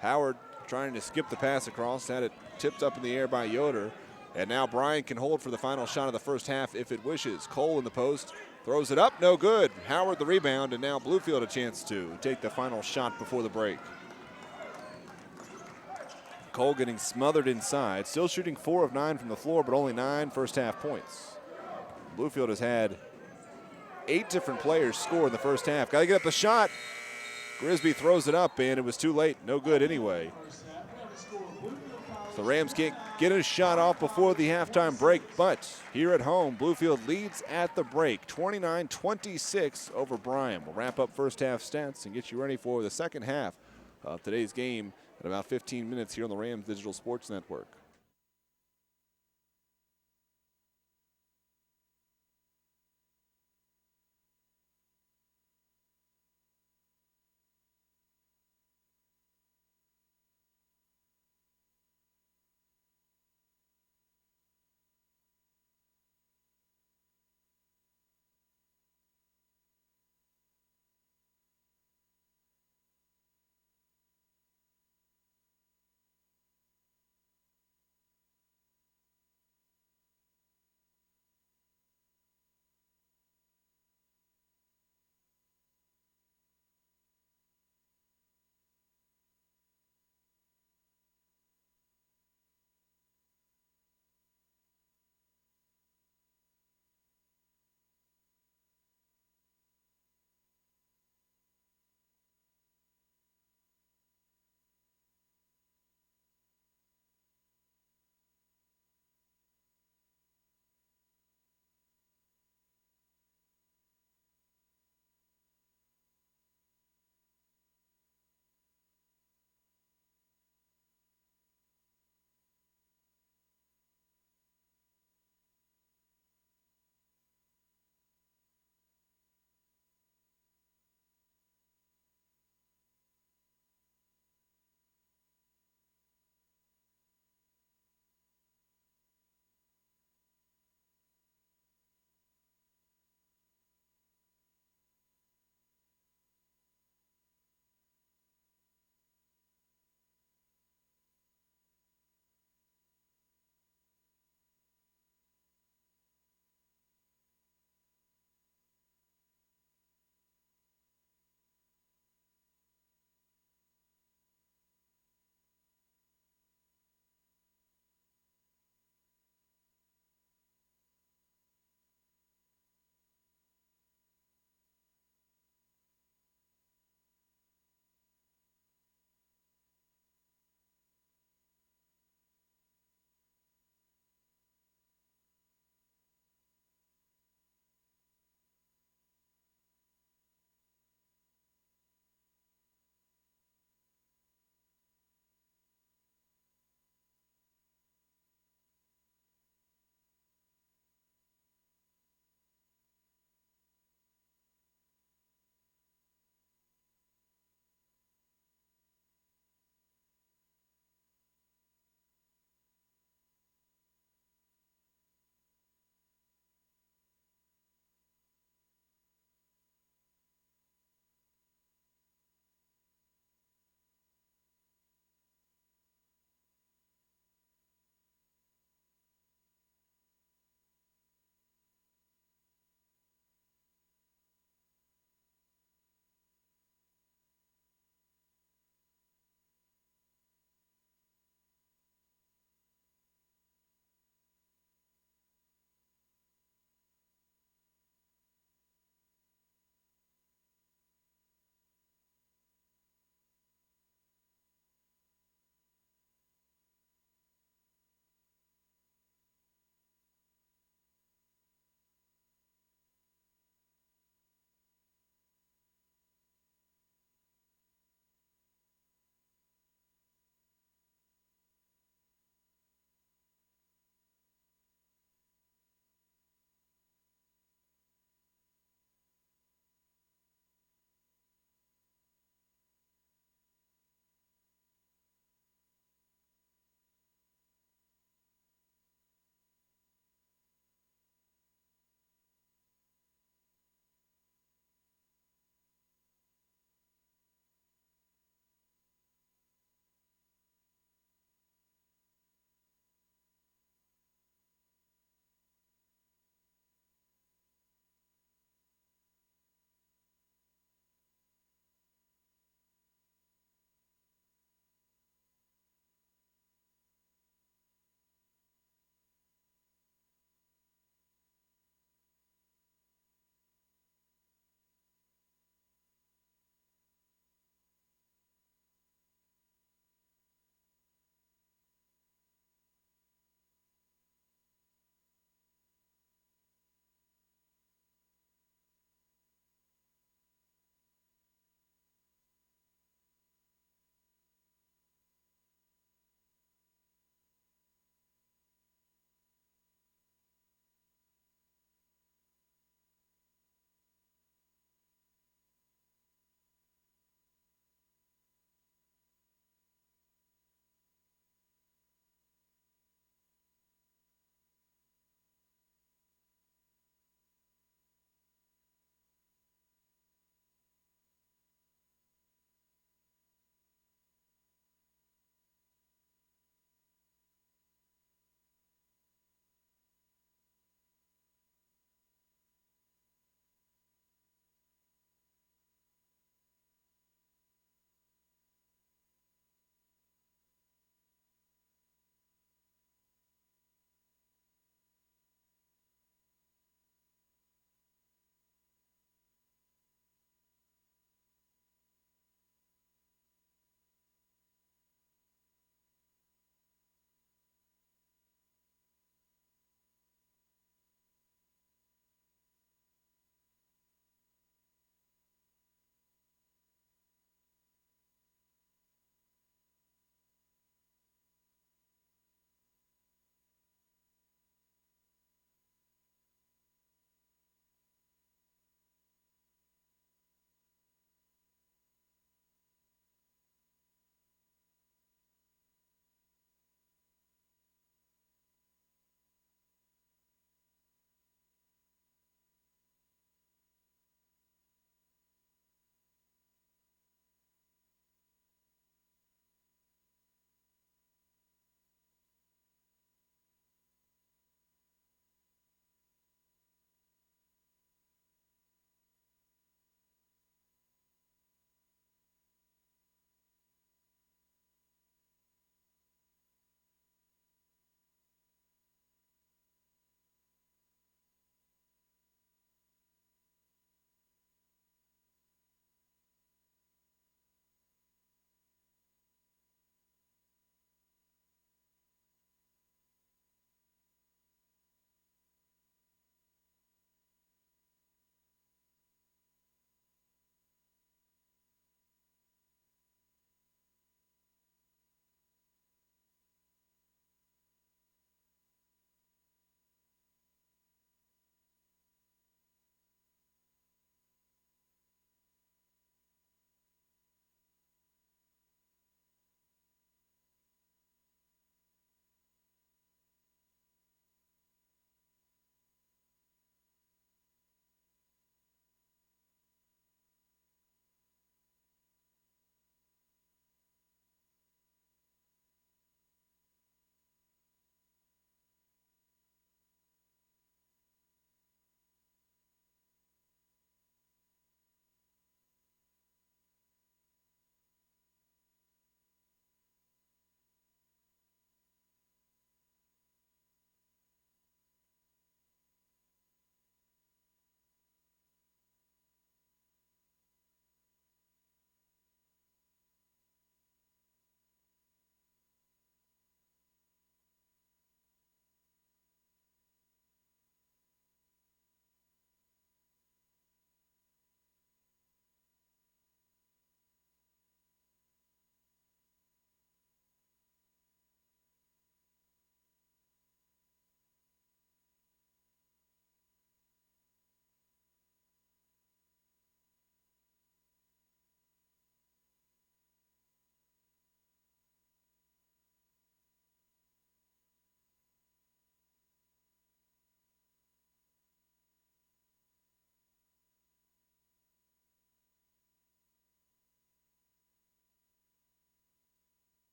Howard trying to skip the pass across, had it tipped up in the air by Yoder. And now Bryan can hold for the final shot of the first half if it wishes. Cole in the post, throws it up, no good. Howard the rebound, and now Bluefield a chance to take the final shot before the break. Cole getting smothered inside, still shooting 4 of 9 from the floor, but only 9 first half points. Bluefield has had 8 different players score in the first half. Got to get up a shot. Grisby throws it up, and it was too late. No good anyway. The Rams can't get a shot off before the halftime break, but here at home, Bluefield leads at the break, 29-26 over Bryan. We'll wrap up first half stats and get you ready for the second half of today's game in about 15 minutes here on the Rams Digital Sports Network.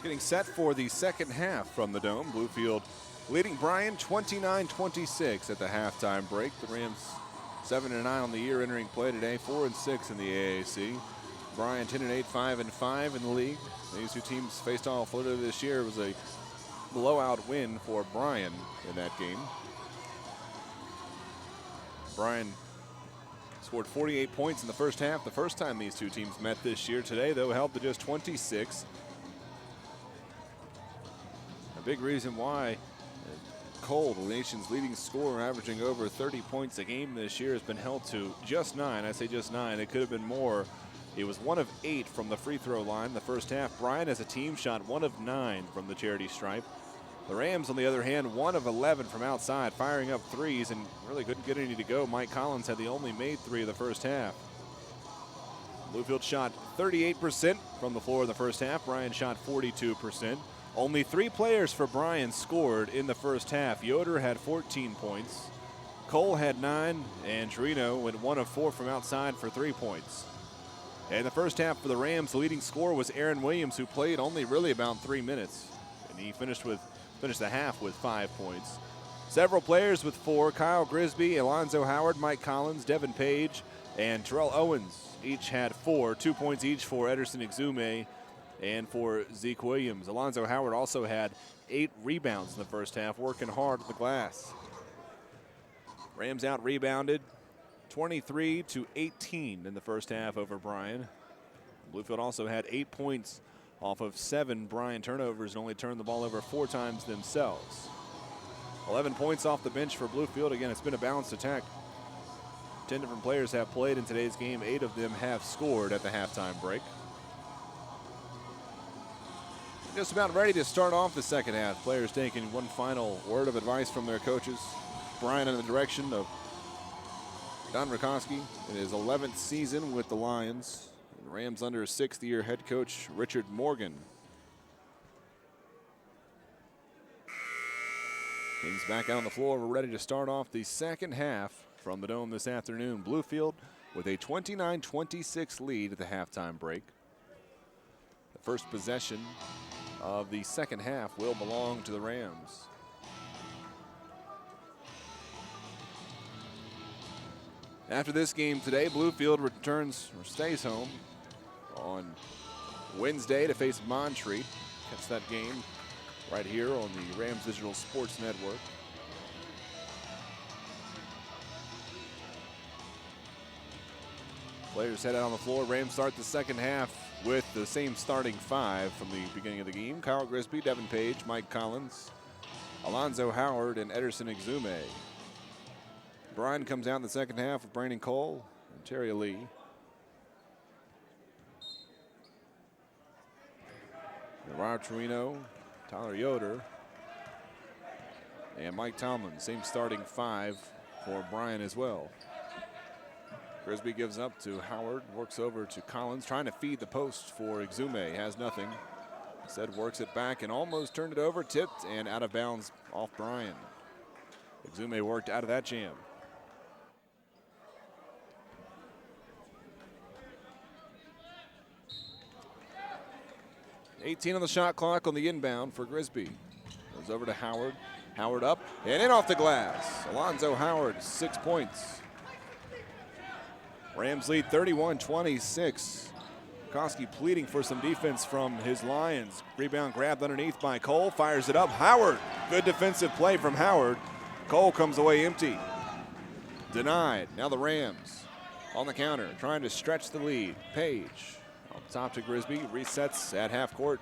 Getting set for the second half from the Dome. Bluefield leading Bryan 29-26 at the halftime break. The Rams 7-9 on the year entering play today, 4-6 in the AAC. Bryan 10-8, 5-5 in the league. These two teams faced off earlier this year. It was a blowout win for Bryan in that game. Bryan scored 48 points in the first half, the first time these two teams met this year. Today, though, held to just 26. A big reason why Cole, the nation's leading scorer, averaging over 30 points a game this year, has been held to just 9. I say just 9. It could have been more. He was 1 of 8 from the free throw line the first half. Bryan, as a team, shot 1 of 9 from the charity stripe. The Rams, on the other hand, 1 of 11 from outside, firing up threes and really couldn't get any to go. Mike Collins had the only made 3 of the first half. Bluefield shot 38% from the floor in the first half. Bryan shot 42%. Only 3 players for Bryan scored in the first half. Yoder had 14 points. Cole had 9, and Torino went 1 of 4 from outside for 3 points. In the first half for the Rams, the leading scorer was Aaron Williams, who played only really about 3 minutes. And he finished the half with 5 points. Several players with 4, Kyle Grisby, Alonzo Howard, Mike Collins, Devin Page, and Terrell Owens each had 4, 2 points each for Ederson Exume and for Zeke Williams. Alonzo Howard also had 8 rebounds in the first half, working hard at the glass. Rams out rebounded 23-18 in the first half over Bryan. Bluefield also had 8 points off of 7 Bryan turnovers and only turned the ball over 4 times themselves. 11 points off the bench for Bluefield. Again, it's been a balanced attack. 10 different players have played in today's game. 8 of them have scored at the halftime break. Just about ready to start off the second half. Players taking one final word of advice from their coaches. Bryan in the direction of Don Rakowski in his 11th season with the Lions. The Rams under 6th-year head coach Richard Morgan. Kings back out on the floor. We're ready to start off the second half from the Dome this afternoon. Bluefield with a 29-26 lead at the halftime break. The first possession of the second half will belong to the Rams. After this game today, Bluefield returns or stays home on Wednesday to face Montreat. Catch that game right here on the Rams Digital Sports Network. Players head out on the floor. Rams start the second half with the same starting 5 from the beginning of the game. Kyle Grisby, Devin Page, Mike Collins, Alonzo Howard, and Ederson Exume. Bryan comes out in the second half with Brandon Cole and Terry Lee. Rob Torino, Tyler Yoder, and Mike Tomlin. Same starting 5 for Bryan as well. Grisby gives up to Howard, works over to Collins, trying to feed the post for Exume. Has nothing. Instead works it back and almost turned it over, tipped and out of bounds off Bryan. Exume worked out of that jam. 18 on the shot clock on the inbound for Grisby. Goes over to Howard. Howard up and in off the glass. Alonzo Howard, 6 points. Rams lead 31-26. Koski pleading for some defense from his Lions. Rebound grabbed underneath by Cole. Fires it up. Howard. Good defensive play from Howard. Cole comes away empty. Denied. Now the Rams on the counter, trying to stretch the lead. Page up top to Grisby. Resets at half court.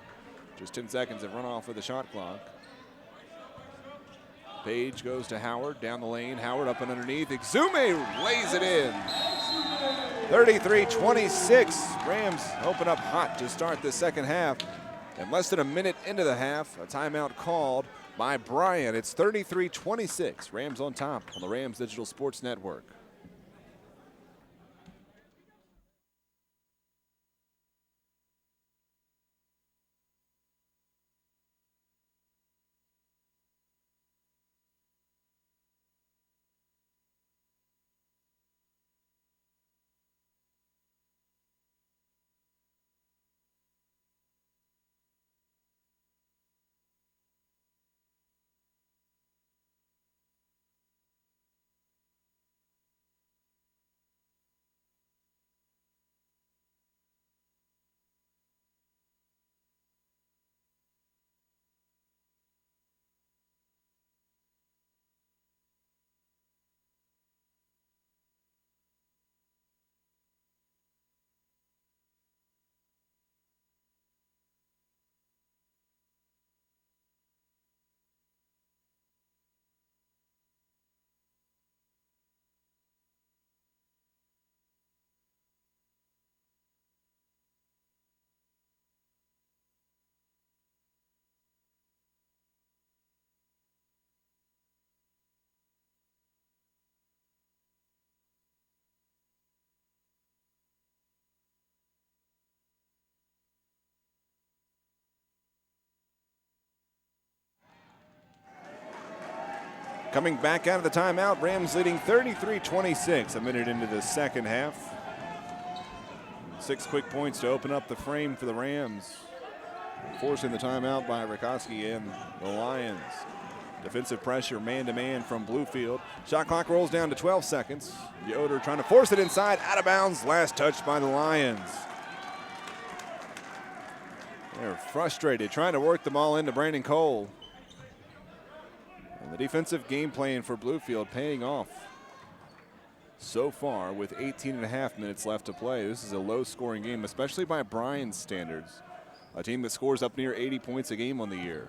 Just 10 seconds of runoff with the shot clock. Page goes to Howard down the lane. Howard up and underneath. Exume lays it in. 33-26. Rams open up hot to start the second half. And less than a minute into the half, a timeout called by Bryan. It's 33-26. Rams on top on the Rams Digital Sports Network. Coming back out of the timeout, Rams leading 33-26, a minute into the second half. 6 quick points to open up the frame for the Rams, forcing the timeout by Rikoski and the Lions. Defensive pressure, man-to-man from Bluefield. Shot clock rolls down to 12 seconds. Yoder trying to force it inside, out of bounds. Last touch by the Lions. They're frustrated, trying to work the ball into Brandon Cole. And the defensive game plan for Bluefield paying off so far with 18.5 minutes left to play. This is a low-scoring game, especially by Bryan's standards. A team that scores up near 80 points a game on the year.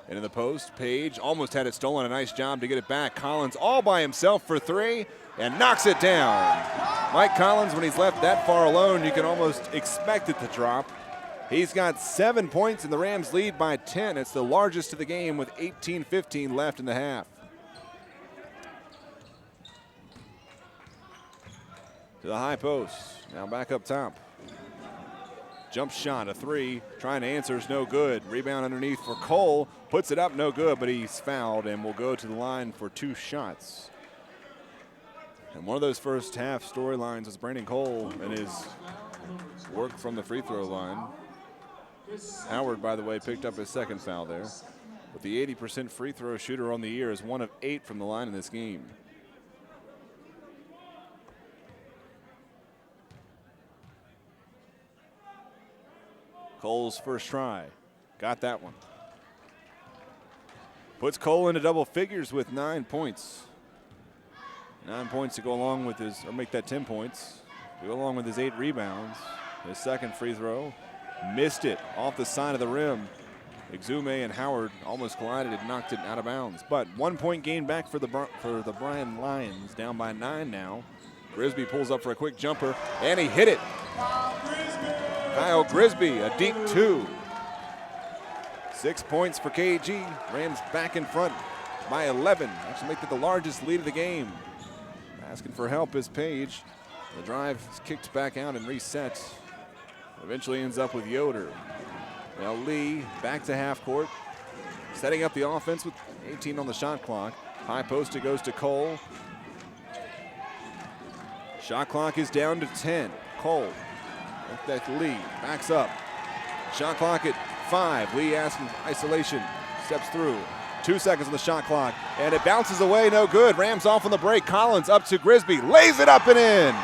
Into the post, Page almost had it stolen. A nice job to get it back. Collins all by himself for 3 and knocks it down. Mike Collins, when he's left that far alone, you can almost expect it to drop. He's got 7 points and the Rams lead by 10. It's the largest of the game with 18:15 left in the half. To the high post, now back up top. Jump shot, a 3, trying to answer is no good. Rebound underneath for Cole, puts it up, no good, but he's fouled and will go to the line for 2 shots. And one of those first half storylines was Brandon Cole and his work from the free throw line. Howard, by the way, picked up his second foul there. But the 80% free throw shooter on the year is 1 of 8 from the line in this game. Cole's first try, got that one. Puts Cole into double figures with 9 points. 9 points to go along with his, or make that 10 points, to go along with his 8 rebounds. His second free throw, missed it off the side of the rim. Exume and Howard almost collided and knocked it out of bounds. But 1 point gain back for the Bryan Lions, down by 9 now. Grisby pulls up for a quick jumper, and he hit it. Kyle Grisby, a deep 2. 6 points for KG. Rams back in front by 11. Actually make it the largest lead of the game. Asking for help is Page. The drive is kicked back out and reset. Eventually ends up with Yoder. Now Lee back to half court. Setting up the offense with 18 on the shot clock. High post, it goes to Cole. Shot clock is down to 10. Cole. That Lee backs up. Shot clock at 5. Lee asking for isolation. Steps through. 2 seconds on the shot clock. And it bounces away, no good. Rams off on the break. Collins up to Grisby. Lays it up and in.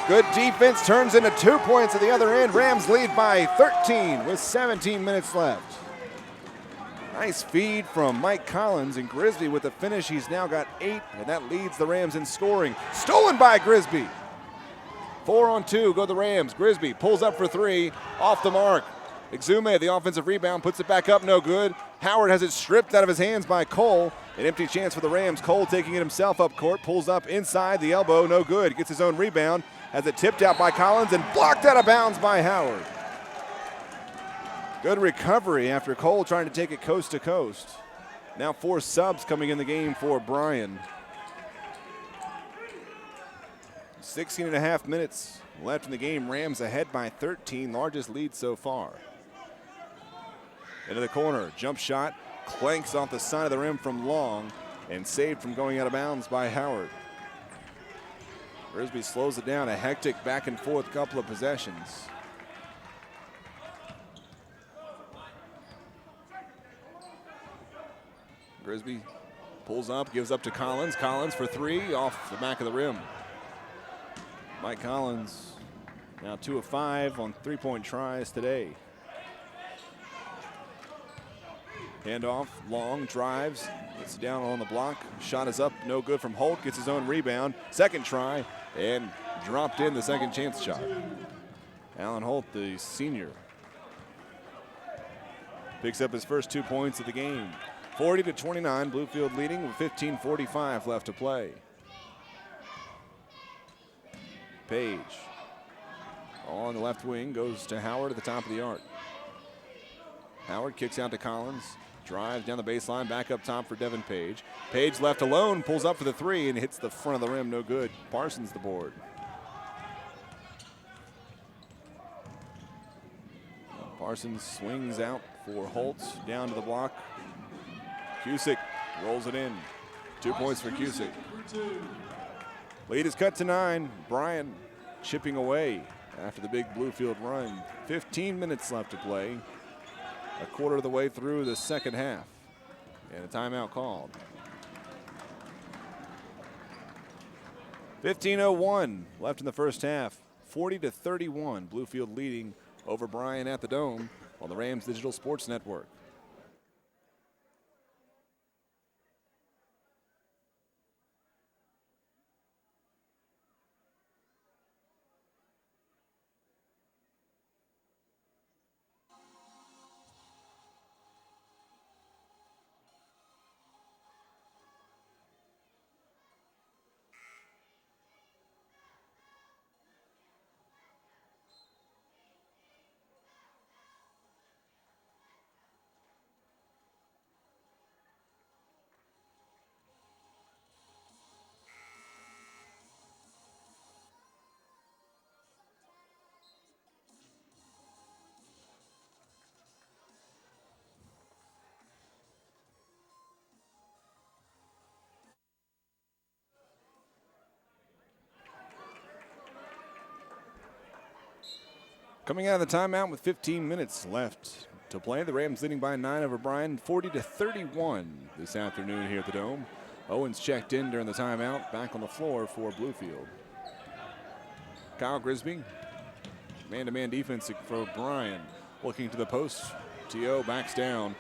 Good defense turns into 2 points at the other end. Rams lead by 13 with 17 minutes left. Nice feed from Mike Collins, and Grisby with the finish. He's now got 8, and that leads the Rams in scoring. Stolen by Grisby. 4 on 2 go the Rams. Grisby pulls up for 3, off the mark. Exume, the offensive rebound, puts it back up, no good. Howard has it stripped out of his hands by Cole. An empty chance for the Rams. Cole taking it himself up court, pulls up inside the elbow, no good. Gets his own rebound, has it tipped out by Collins and blocked out of bounds by Howard. Good recovery after Cole trying to take it coast to coast. Now 4 subs coming in the game for Bryan. 16.5 minutes left in the game. Rams ahead by 13, largest lead so far. Into the corner, jump shot, clanks off the side of the rim from Long and saved from going out of bounds by Howard. Grisby slows it down, a hectic back and forth couple of possessions. Grisby pulls up, gives up to Collins. Collins for 3 off the back of the rim. Mike Collins now 2 of 5 on 3-point tries today. Handoff, Long drives, gets down on the block. Shot is up, no good from Holt, gets his own rebound. Second try, and dropped in the second chance shot. Alan Holt, the senior, picks up his first 2 points of the game. 40-29, Bluefield leading with 15:45 left to play. Page on the left wing, goes to Howard at the top of the arc. Howard kicks out to Collins, drives down the baseline, back up top for Devin Page. Page left alone, pulls up for the 3 and hits the front of the rim, no good. Parsons the board. Parsons swings out for Holtz, down to the block. Cusick rolls it in. 2 points for Cusick. For 2. Lead is cut to 9. Bryan chipping away after the big Bluefield run. 15 minutes left to play. A quarter of the way through the second half. And a timeout called. 15:01 left in the first half. 40-31. Bluefield leading over Bryan at the Dome on the Rams Digital Sports Network. Coming out of the timeout with 15 minutes left to play. The Rams leading by 9 over Bryan, 40-31 this afternoon here at the Dome. Owens checked in during the timeout, back on the floor for Bluefield. Kyle Grisby, man-to-man defense for Bryan, looking to the post. T.O. backs down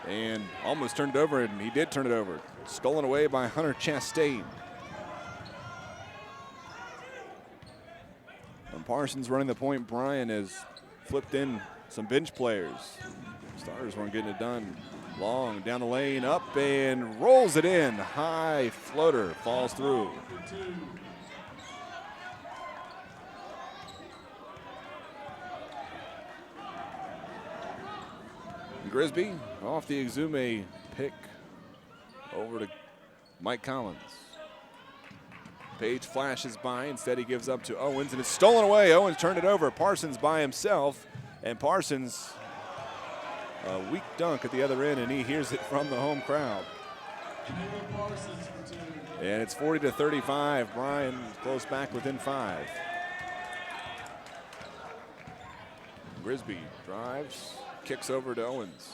and almost turned it over, and he did turn it over. Stolen away by Hunter Chastain. And Parsons running the point. Bryan has flipped in some bench players. Starters weren't getting it done. Long down the lane, up and rolls it in. High floater, falls through. Grisby off the Exume pick over to Mike Collins. Page flashes by. Instead, he gives up to Owens, and it's stolen away. Owens turned it over. Parsons by himself, and Parsons, a weak dunk at the other end, and he hears it from the home crowd. And it's 40-35. Bryan close back within 5. Grisby drives, kicks over to Owens.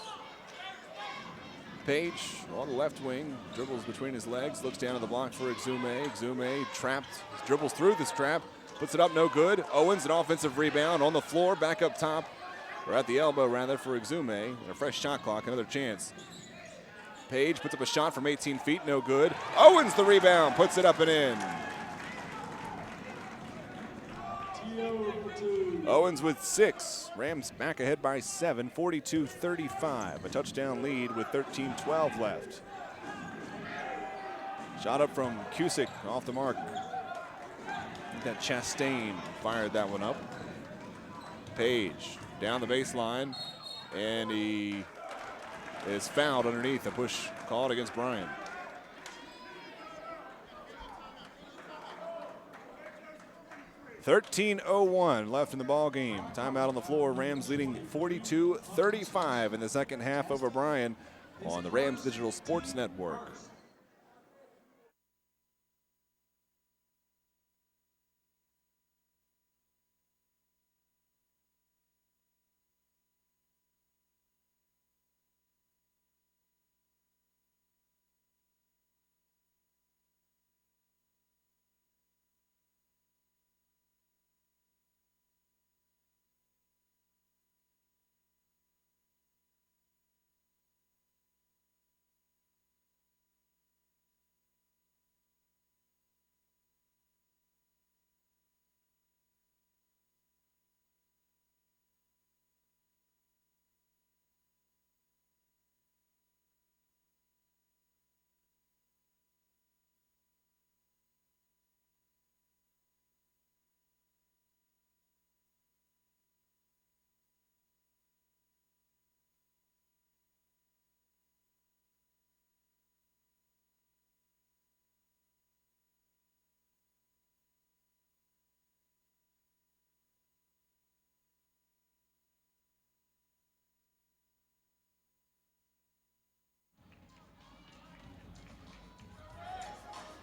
Page on the left wing, dribbles between his legs, looks down to the block for Exume. Exume trapped, dribbles through this trap, puts it up, no good. Owens, an offensive rebound on the floor, back up top, or at the elbow rather, for Exume. And a fresh shot clock, another chance. Page puts up a shot from 18 feet, no good. Owens the rebound, puts it up and in. Owens with 6. Rams back ahead by 7, 42-35. A touchdown lead with 13:12 left. Shot up from Cusick off the mark. I think that Chastain fired that one up. Page down the baseline, and he is fouled underneath. A push called against Bryan. .13:01 left in the ball game. Timeout on the floor. Rams leading 42-35 in the second half over Bryan on the Rams Digital Sports Network.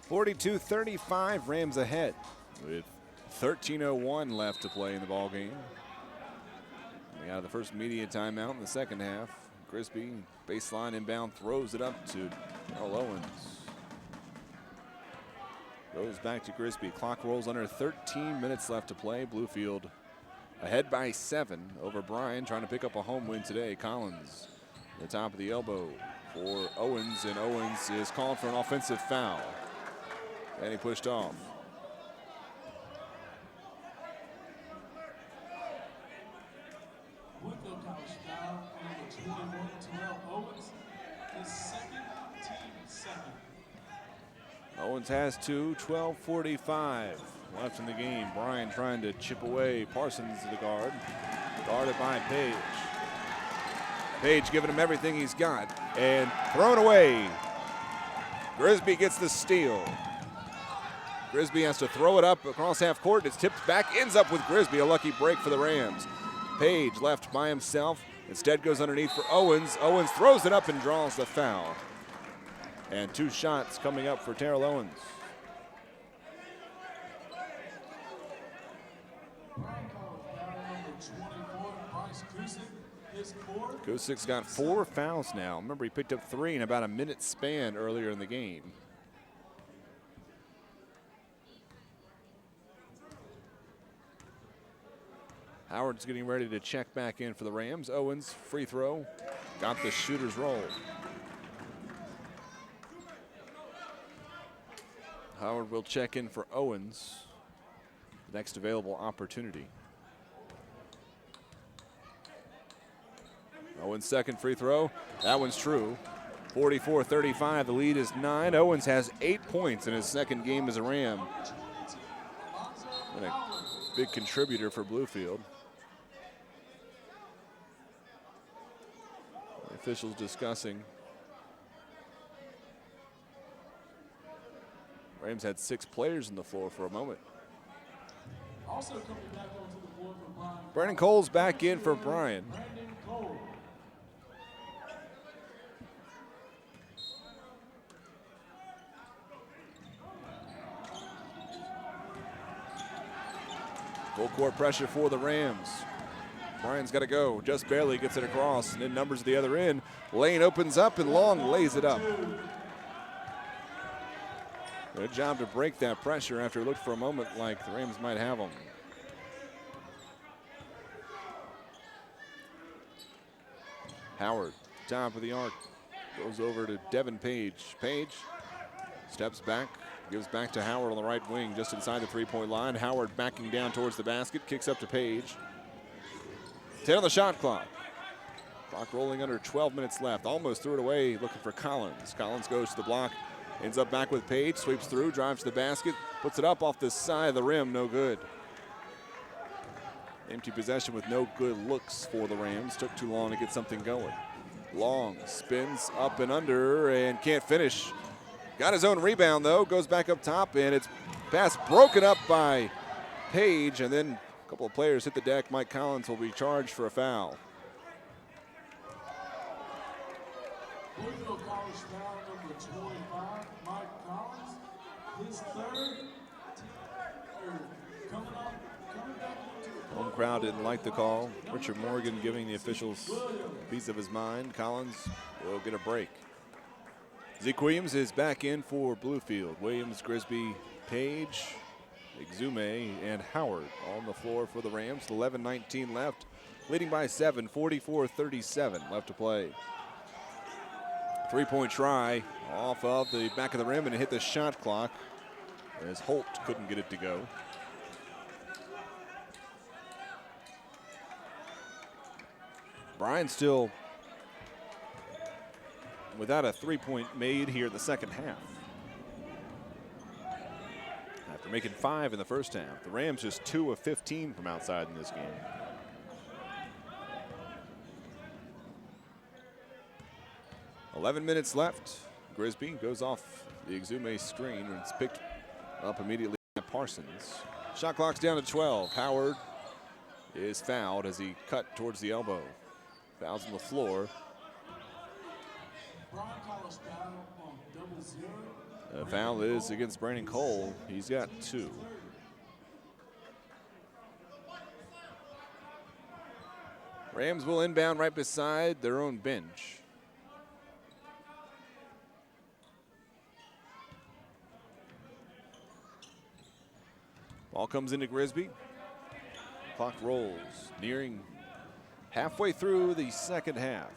42-35, Rams ahead with 13:01 left to play in the ball game. We got the first media timeout in the second half. Grisby, baseline inbound, throws it up to Darrell Owens. Goes back to Grisby. Clock rolls under 13 minutes left to play. Bluefield ahead by 7 over Bryan, trying to pick up a home win today. Collins, the top of the elbow for Owens, and Owens is called for an offensive foul. And he pushed off. Bluefield College foul on number 21, Terrell Owens, his second, team second. Owens has 2, 12:45 left in the game. Bryan trying to chip away. Parsons to the guard. Guarded by Page. Page giving him everything he's got. And thrown away. Grisby gets the steal. Grisby has to throw it up across half court. It's tipped back, ends up with Grisby. A lucky break for the Rams. Page left by himself. Instead goes underneath for Owens. Owens throws it up and draws the foul. And 2 shots coming up for Terrell Owens. Kusik's got 4 fouls now. Remember, he picked up 3 in about a minute span earlier in the game. Howard's getting ready to check back in for the Rams. Owens, free throw, got the shooter's roll. Howard will check in for Owens. Next available opportunity. Owens' second free throw. That one's true. 44-35. The lead is 9. Owens has 8 points in his second game as a Ram. And a big contributor for Bluefield. The officials discussing. Rams had 6 players on the floor for a moment. Also coming back onto the floor for Bryan. Brandon Cole's back in for Bryan. Brandon Cole. Full court pressure for the Rams. Bryan's got to go, just barely gets it across, and then numbers the other end. Lane opens up and Long lays it up. Good job to break that pressure after it looked for a moment like the Rams might have them. Howard, top of the arc, goes over to Devin Page. Page steps back, gives back to Howard on the right wing, just inside the three-point line. Howard backing down towards the basket, kicks up to Page. 10 on the shot clock. Clock rolling under 12 minutes left. Almost threw it away, looking for Collins. Collins goes to the block, ends up back with Page, sweeps through, drives to the basket, puts it up off the side of the rim, no good. Empty possession with no good looks for the Rams. Took too long to get something going. Long spins up and under and can't finish. Got his own rebound though, goes back up top, and it's pass broken up by Page, and then a couple of players hit the deck. Mike Collins will be charged for a foul. Bluefield College foul number 25, Mike Collins. His third. Coming back into the Home crowd didn't like the call. Richard Morgan giving the officials a piece of his mind. Collins will get a break. Zeke Williams is back in for Bluefield. Williams, Grisby, Page, Exume, and Howard on the floor for the Rams. 11:19 left, leading by 7, 44-37 left to play. Three-point try off of the back of the rim, and it hit the shot clock as Holt couldn't get it to go. Bryan still without a three-point made here in the second half. After making 5 in the first half, the Rams just 2 of 15 from outside in this game. "11 minutes left. Grisby goes off the Exume screen, and it's picked up immediately by Parsons. Shot clock's down to 12. Howard is fouled as he cut towards the elbow. Fouls on the floor. Bryan College foul on 00. The foul is against Brandon Cole. He's got 2. Rams will inbound right beside their own bench. Ball comes into Grisby. Clock rolls, nearing halfway through the second half.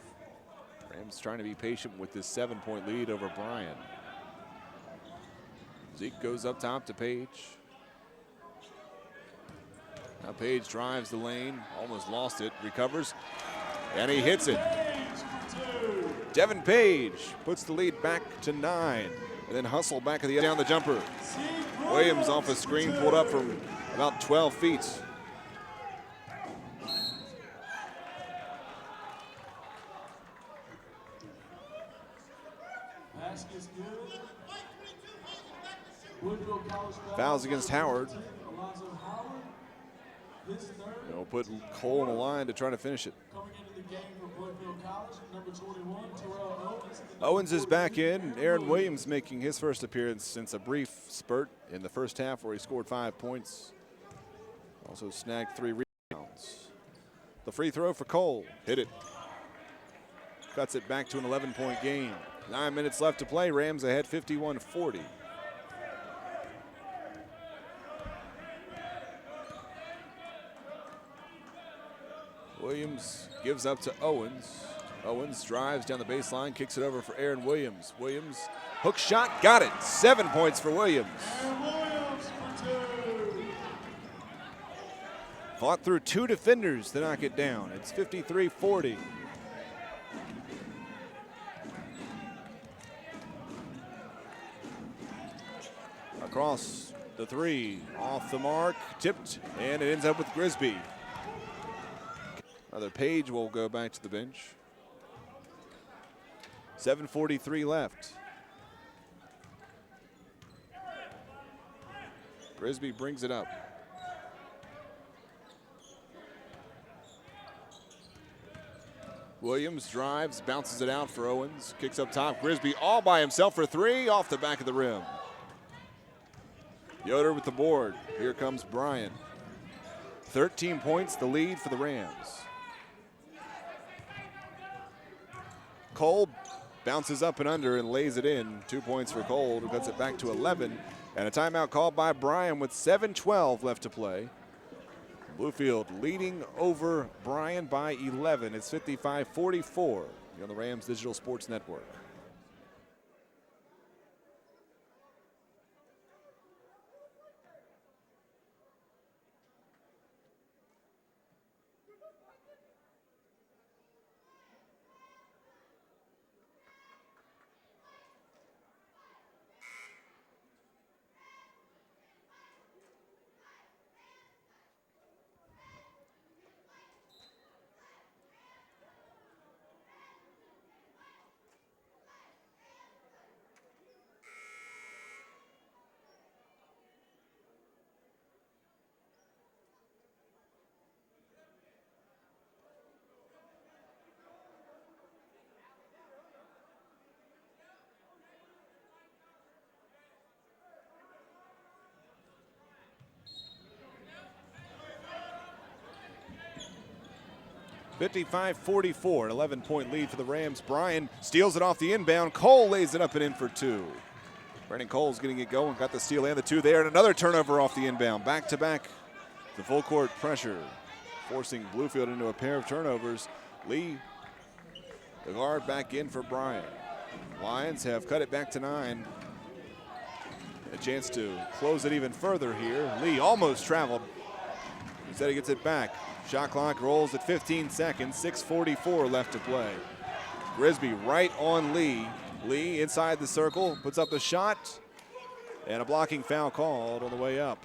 Rams trying to be patient with this 7-point lead over Bryan. Zeke goes up top to Page. Now Page drives the lane, almost lost it, recovers, and he hits it. Devin Page puts the lead back to 9, and then hustle back of the down the jumper. Williams off a screen pulled up from about 12 feet. Fouls against Howard. They'll put Cole on the line to try to finish it. Owens is back in. Aaron Williams making his first appearance since a brief spurt in the first half where he scored 5 points. Also snagged 3 rebounds. The free throw for Cole. Hit it. Cuts it back to an 11-point game. 9 minutes left to play. Rams ahead 51-40. Williams gives up to Owens. Owens drives down the baseline, kicks it over for Aaron Williams. Williams, hook shot, got it. 7 points for Williams. Fought through 2 defenders to knock it down. It's 53-40. Across the 3, off the mark, tipped, and it ends up with Grisby. Another Page will go back to the bench. 7:43 left. Grisby brings it up. Williams drives, bounces it out for Owens, kicks up top. Grisby all by himself for 3, off the back of the rim. Yoder with the board. Here comes Bryan. 13 points, the lead for the Rams. Cole bounces up and under and lays it in. 2 points for Cole, who cuts it back to 11. And a timeout called by Bryan with 7:12 left to play. Bluefield leading over Bryan by 11. It's 55-44 on the Rams Digital Sports Network. (55-44), an 11-point lead for the Rams. Bryan steals it off the inbound. Cole lays it up and in for 2. Brandon Cole's getting it going. Got the steal and the 2 there, and another turnover off the inbound. Back-to-back, the full court pressure, forcing Bluefield into a pair of turnovers. Lee, the guard, back in for Bryan. Lions have cut it back to 9. A chance to close it even further here. Lee almost traveled. Instead he gets it back. Shot clock rolls at 15 seconds, 6:44 left to play. Grisby right on Lee. Lee inside the circle, puts up the shot, and a blocking foul called on the way up.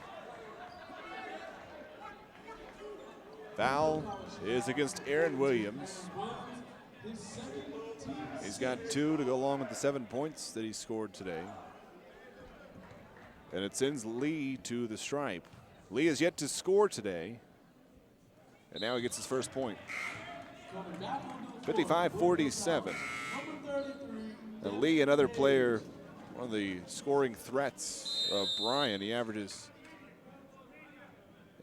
Foul is against Aaron Williams. He's got 2 to go along with the 7 points that he scored today. And it sends Lee to the stripe. Lee is yet to score today. And now he gets his first point. 55-47. And Lee, another player one of the scoring threats of Bryan. He averages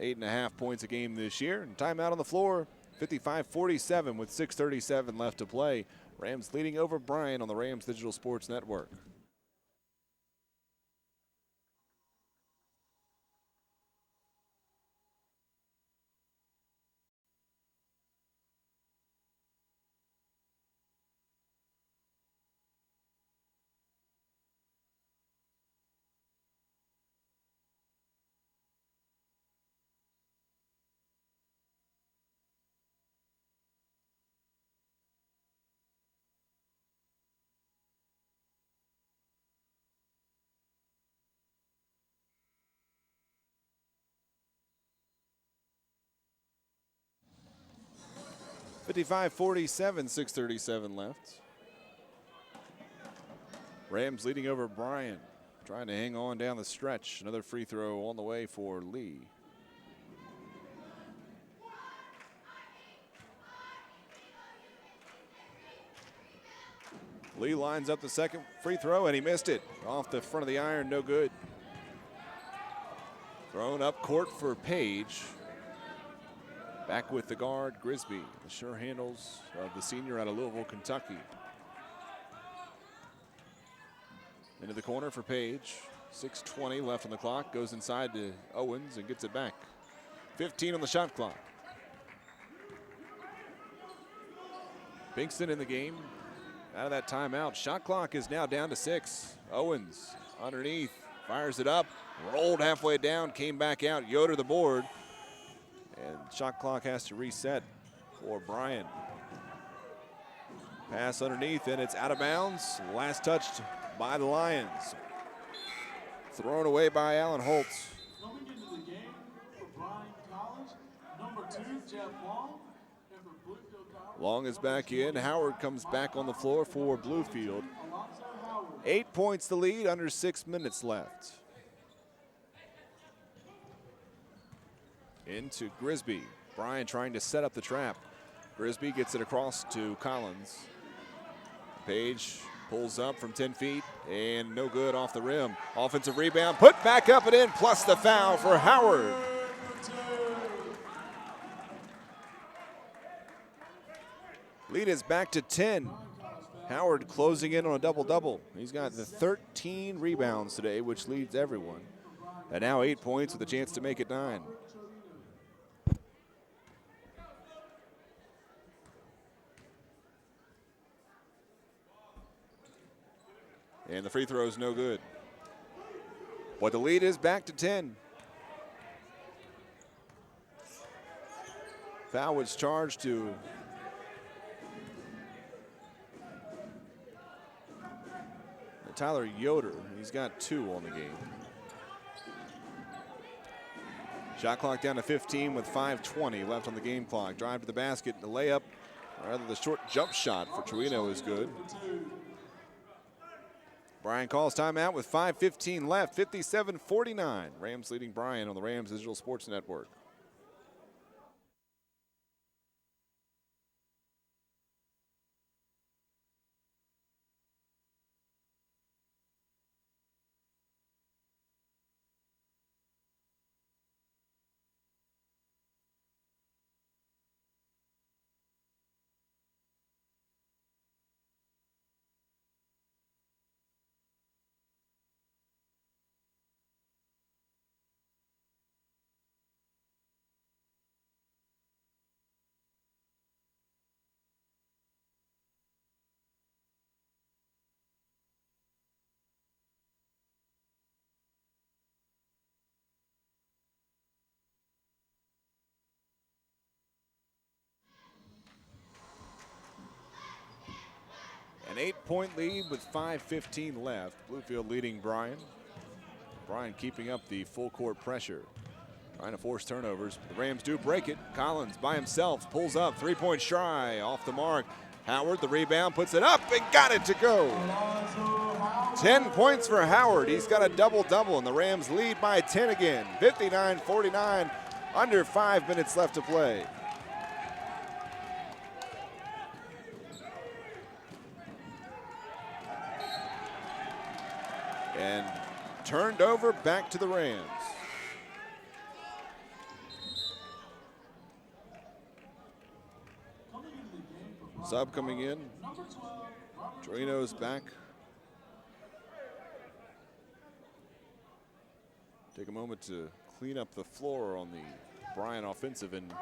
8.5 points a game this year. And timeout on the floor, 55-47 with 6:37 left to play. Rams leading over Bryan on the Rams Digital Sports Network. (55-47), 6:37 left. Rams leading over Bryan, trying to hang on down the stretch. Another free throw on the way for Lee. Lee lines up the second free throw, and he missed it. Off the front of the iron, no good. Thrown up court for Page. Back with the guard, Grisby. The sure handles of the senior out of Louisville, Kentucky. Into the corner for Page. 6:20 left on the clock. Goes inside to Owens and gets it back. 15 on the shot clock. Bingston in the game. Out of that timeout. Shot clock is now down to 6. Owens underneath. Fires it up. Rolled halfway down. Came back out. Yoder the board. And shot clock has to reset for Bryan. Pass underneath, and it's out of bounds. Last touched by the Lions. Thrown away by Allen Holtz. Coming into the game for Bryan College, number 2, Jeff Long. And for Bluefield College, Long is back in. Howard comes back on the floor for Bluefield. Alonzo Howard. 8 points the lead, under 6 minutes left. Into Grisby. Bryan trying to set up the trap. Grisby gets it across to Collins. Page pulls up from 10 feet and no good off the rim. Offensive rebound, put back up and in, plus the foul for Howard. Lead is back to 10. Howard closing in on a double-double. He's got the 13 rebounds today, which leads everyone. And now 8 points with a chance to make it 9. And the free throw is no good. But the lead is back to 10. Foul was charged to Tyler Yoder. He's got 2 on the game. Shot clock down to 15 with 5:20 left on the game clock. Drive to the basket, the layup, or rather the short jump shot for Trevino is good. Bryan calls timeout with 5:15 left, 57-49. Rams leading Bryan on the Rams Digital Sports Network. An 8-point lead with 5:15 left. Bluefield leading Bryan. Bryan keeping up the full court pressure. Trying to force turnovers. The Rams do break it. Collins by himself pulls up. 3-point try off the mark. Howard, the rebound, puts it up and got it to go. 10 points for Howard. He's got a double-double, and the Rams lead by 10 again. 59-49, under 5 minutes left to play. And turned over back to the Rams. Sub coming in. Torino's back. Take a moment to clean up the floor on the Bryan offensive end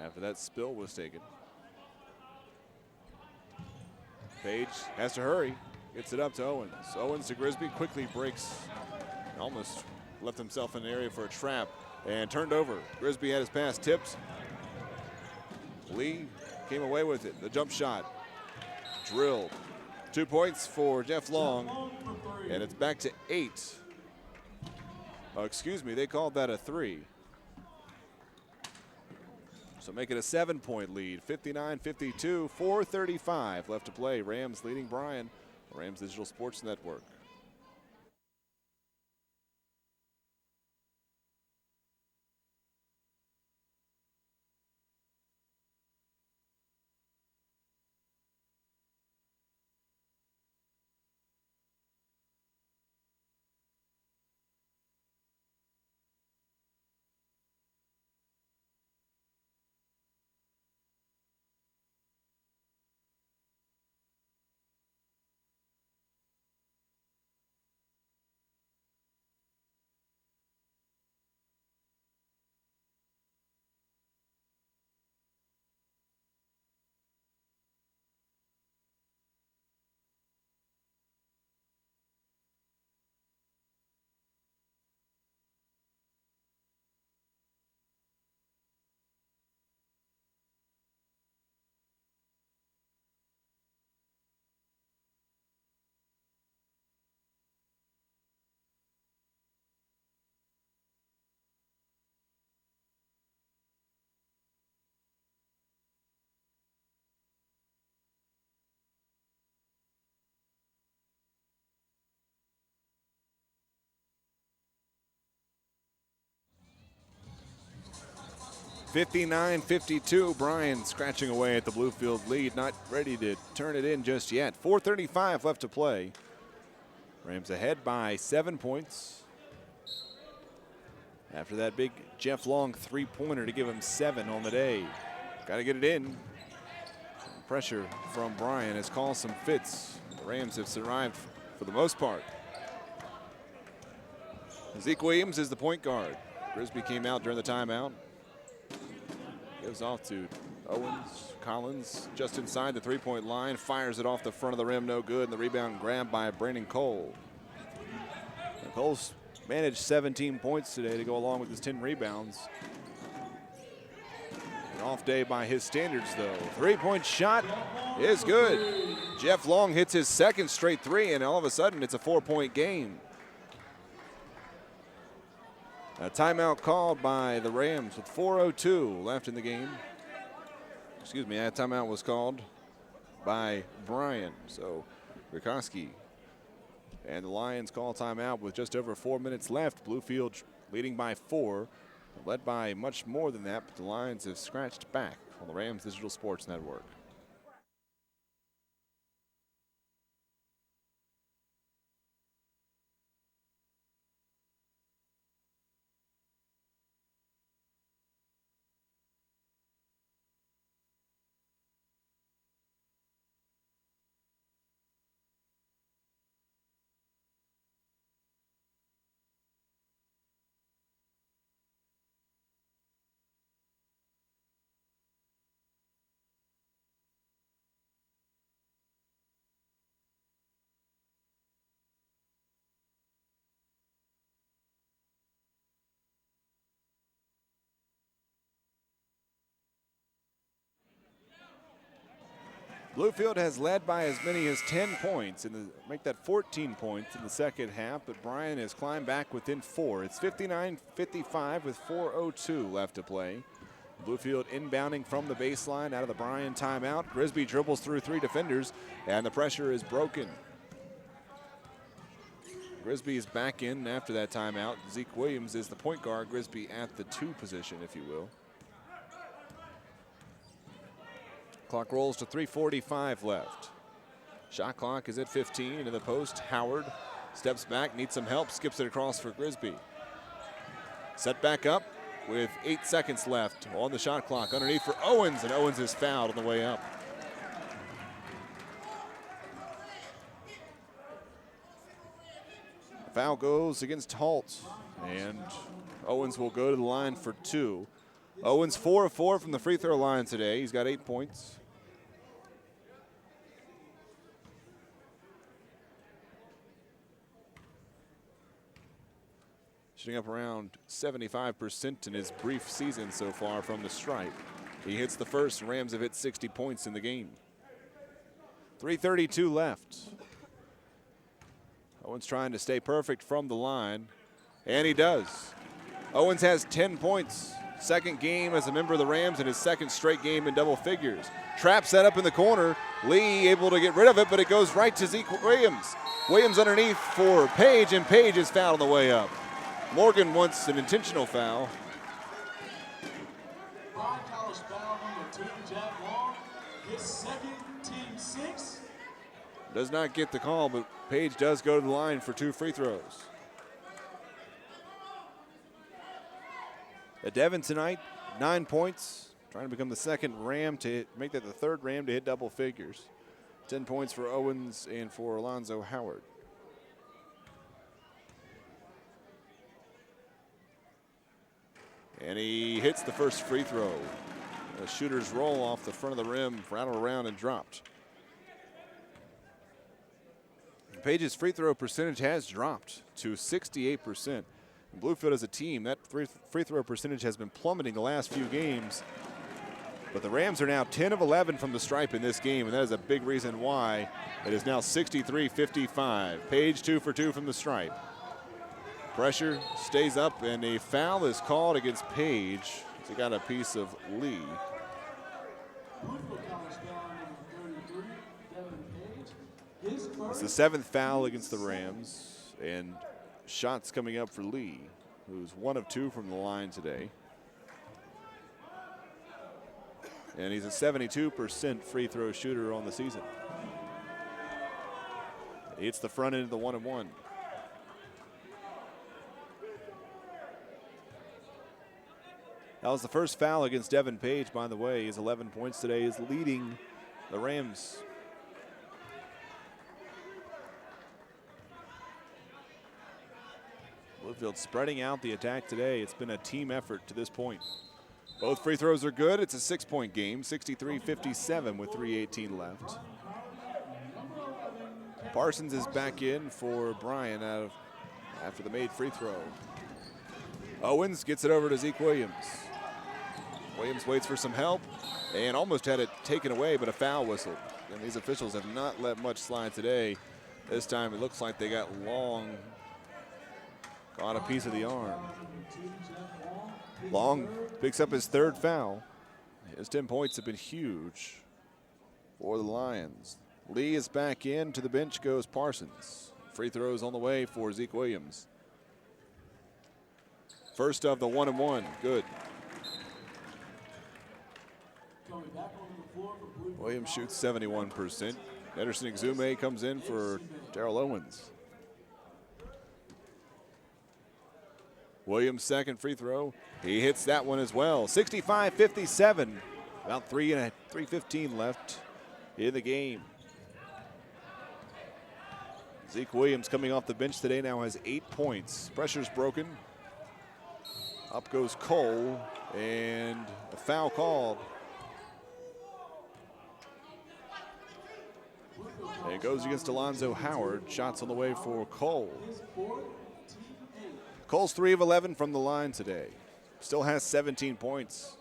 after that spill was taken. Page has to hurry. Gets it up to Owens. Owens to Grisby, quickly breaks. Almost left himself in an area for a trap and turned over. Grisby had his pass tipped. Lee came away with it. The jump shot drilled. 2 points for Jeff Long, and it's back to 8. Oh, excuse me, they called that a 3. So make it a 7-point lead, 59-52, 4:35 left to play. Rams leading Bryan, Rams Digital Sports Network. (59-52), Bryan scratching away at the Bluefield lead, not ready to turn it in just yet. 4:35 left to play. Rams ahead by 7 points. After that big Jeff Long three-pointer to give him 7 on the day. Got to get it in. Pressure from Bryan has caused some fits. The Rams have survived for the most part. Zeke Williams is the point guard. Grisby came out during the timeout. Gives off to Owens. Collins just inside the three-point line. Fires it off the front of the rim, no good. And the rebound grabbed by Brandon Cole. And Cole's managed 17 points today to go along with his 10 rebounds. An off day by his standards, though. Three-point shot is good. Jeff Long hits his second straight 3, and all of a sudden it's a 4-point game. A timeout called by the Rams with 4:02 left in the game. Excuse me, that timeout was called by Bryan. So Rikoski and the Lions call timeout with just over 4 minutes left. Bluefield leading by 4, led by much more than that, but the Lions have scratched back on the Rams Digital Sports Network. Bluefield has led by as many as 10 points, make that 14 points in the second half, but Bryan has climbed back within 4. It's 59-55 with 4:02 left to play. Bluefield inbounding from the baseline out of the Bryan timeout. Grisby dribbles through 3 defenders, and the pressure is broken. Grisby is back in after that timeout. Zeke Williams is the point guard. Grisby at the 2 position, if you will. Clock rolls to 3:45 left. Shot clock is at 15 into the post. Howard Steps back, needs some help, skips it across for Grisby. Set back up with 8 seconds left on the shot clock. Underneath for Owens, and Owens is fouled on the way up. Foul goes against Holt, and Owens will go to the line for 2. Owens 4 of 4 from the free throw line today. He's got 8 points. Shooting up around 75% in his brief season so far from the stripe. He hits the first, and Rams have hit 60 points in the game. 3:32 left. Owens trying to stay perfect from the line, and he does. Owens has 10 points. Second game as a member of the Rams and his second straight game in double figures. Trap set up in the corner. Lee able to get rid of it, but it goes right to Zeke Williams. Williams underneath for Page, and Page is fouled on the way up. Morgan wants an intentional foul. Bryan College foul number 2, Jack Long. His second, team 6. Does not get the call, but Page does go to the line for 2 free throws. Devin tonight, 9 points. Trying to become the second Ram to make that the third Ram to hit double figures. 10 points for Owens and for Alonzo Howard. And he hits the first free throw. The shooter's roll off the front of the rim, rattled around and dropped. Page's free throw percentage has dropped to 68%. And Bluefield as a team, that free throw percentage has been plummeting the last few games. But the Rams are now 10 of 11 from the stripe in this game, and that is a big reason why it is now 63-55. Page 2 for 2 from the stripe. Pressure stays up, and a foul is called against Page. He got a piece of Lee. It's the 7th foul against the Rams, and shots coming up for Lee, who's 1 of 2 from the line today. And he's a 72% free throw shooter on the season. It's the front end of the 1-and-1. That was the first foul against Devin Page, by the way. His 11 points today is leading the Rams. Bluefield spreading out the attack today. It's been a team effort to this point. Both free throws are good. It's a 6-point game, 63-57 with 3:18 left. Parsons is back in for Bryan after the made free throw. Owens gets it over to Zeke Williams. Williams waits for some help and almost had it taken away, but a foul whistled. And these officials have not let much slide today. This time it looks like they got Long, got a piece of the arm. Long picks up his 3rd foul. His 10 points have been huge for the Lions. Lee is back in. To the bench goes Parsons. Free throws on the way for Zeke Williams. First of the 1-and-1, good. Williams shoots 71%. Ederson Exume comes in for Darrell Owens. Williams' second free throw. He hits that one as well. 65-57. About 3:15 left in the game. Zeke Williams coming off the bench today now has 8 points. Pressure's broken. Up goes Cole, and a foul called. And it goes against Alonzo Howard. Shots on the way for Cole. Cole's 3 of 11 from the line today. Still has 17 points.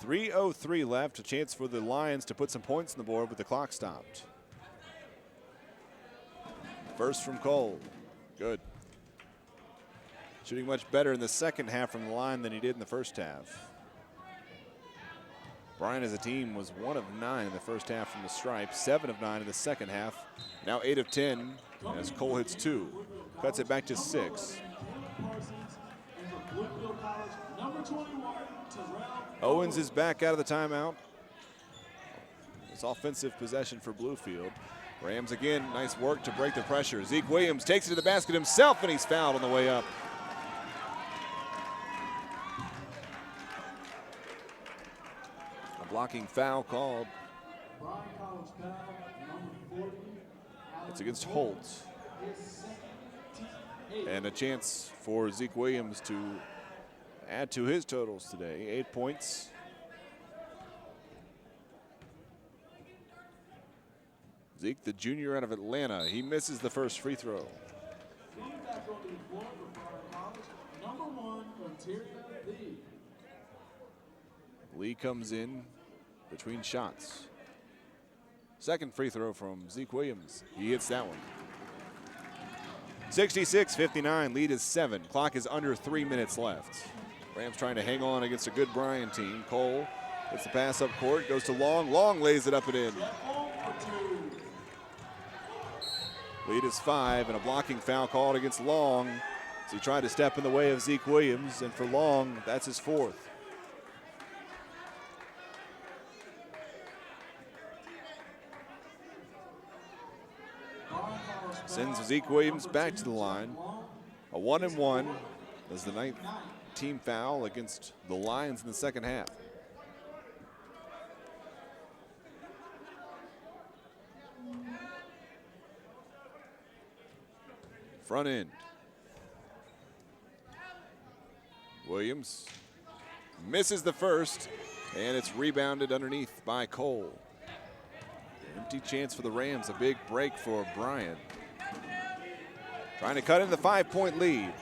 .303 left, a chance for the Lions to put some points on the board, but the clock stopped. First from Cole, good. Shooting much better in the second half from the line than he did in the first half. Bryan as a team was 1 of 9 in the first half from the stripe, 7 of 9 in the second half. Now 8 of 10 as Cole hits 2. Cuts it back to 6. Owens is back out of the timeout. It's offensive possession for Bluefield. Rams again, nice work to break the pressure. Zeke Williams takes it to the basket himself, and he's fouled on the way up. A blocking foul called. It's against Holt. And a chance for Zeke Williams to add to his totals today, 8 points. Zeke, the junior out of Atlanta, he misses the first free throw. Lee comes in between shots. Second free throw from Zeke Williams. He hits that one. 66-59, lead is 7. Clock is under 3 minutes left. Rams trying to hang on against a good Bryan team. Cole gets the pass up court, goes to Long. Long lays it up and in. Lead is 5, and a blocking foul called against Long as he tried to step in the way of Zeke Williams, and for Long, that's his 4th. Sends Zeke Williams back to the line. A 1-and-1 as the 9th team foul against the Lions in the second half. Front end. Williams misses the first, and it's rebounded underneath by Cole. Empty chance for the Rams, a big break for Bryan. Trying to cut in the 5-point lead.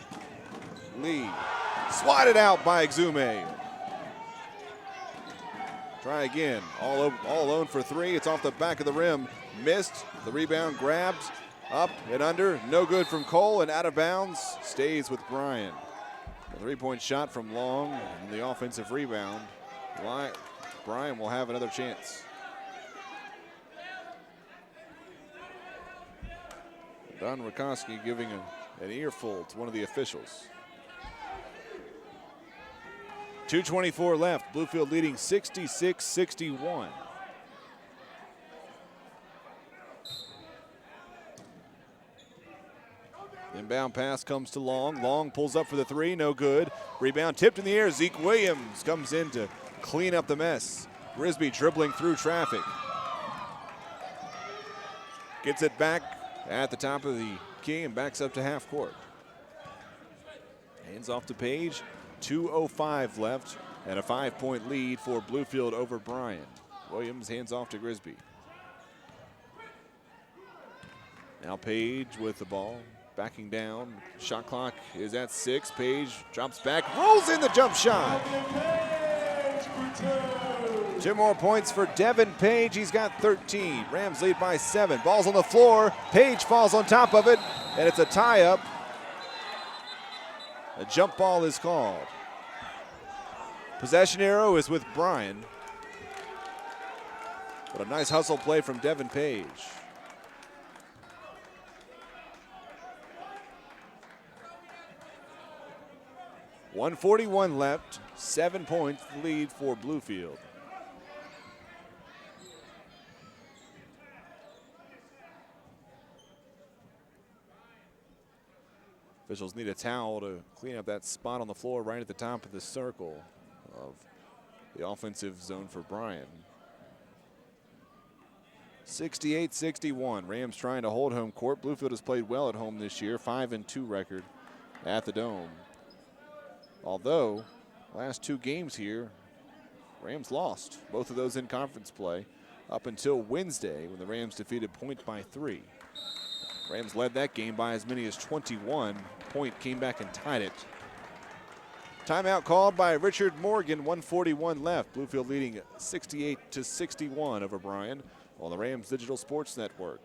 Lee swatted out by Exume. Try again, all alone for 3. It's off the back of the rim, missed. The rebound grabbed, up and under, no good from Cole, and out of bounds, stays with Bryan. A 3-point shot from Long, and the offensive rebound. Bryan will have another chance. Don Rakoski giving an earful to one of the officials. 2:24 left, Bluefield leading 66-61. Inbound pass comes to Long. Long pulls up for the 3, no good. Rebound tipped in the air. Zeke Williams comes in to clean up the mess. Grisby dribbling through traffic. Gets it back at the top of the key and backs up to half court. Hands off to Page. 2:05 left and a 5-point lead for Bluefield over Bryan. Williams hands off to Grisby. Now Page with the ball. Backing down, shot clock is at 6. Page drops back, rolls in the jump shot. 2 more points for Devin Page. He's got 13. Rams lead by 7. Ball's on the floor. Page falls on top of it, and it's a tie-up. A jump ball is called. Possession arrow is with Bryan. But a nice hustle play from Devin Page. .141 left, 7 points lead for Bluefield. Officials need a towel to clean up that spot on the floor right at the top of the circle of the offensive zone for Bryan. 68-61, Rams trying to hold home court. Bluefield has played well at home this year, 5-2 record at the Dome. Although, last 2 games here, Rams lost. Both of those in conference play up until Wednesday when the Rams defeated Point by 3. Rams led that game by as many as 21. Point came back and tied it. Timeout called by Richard Morgan, 1:41 left. Bluefield leading 68-61 over Bryan on the Rams Digital Sports Network.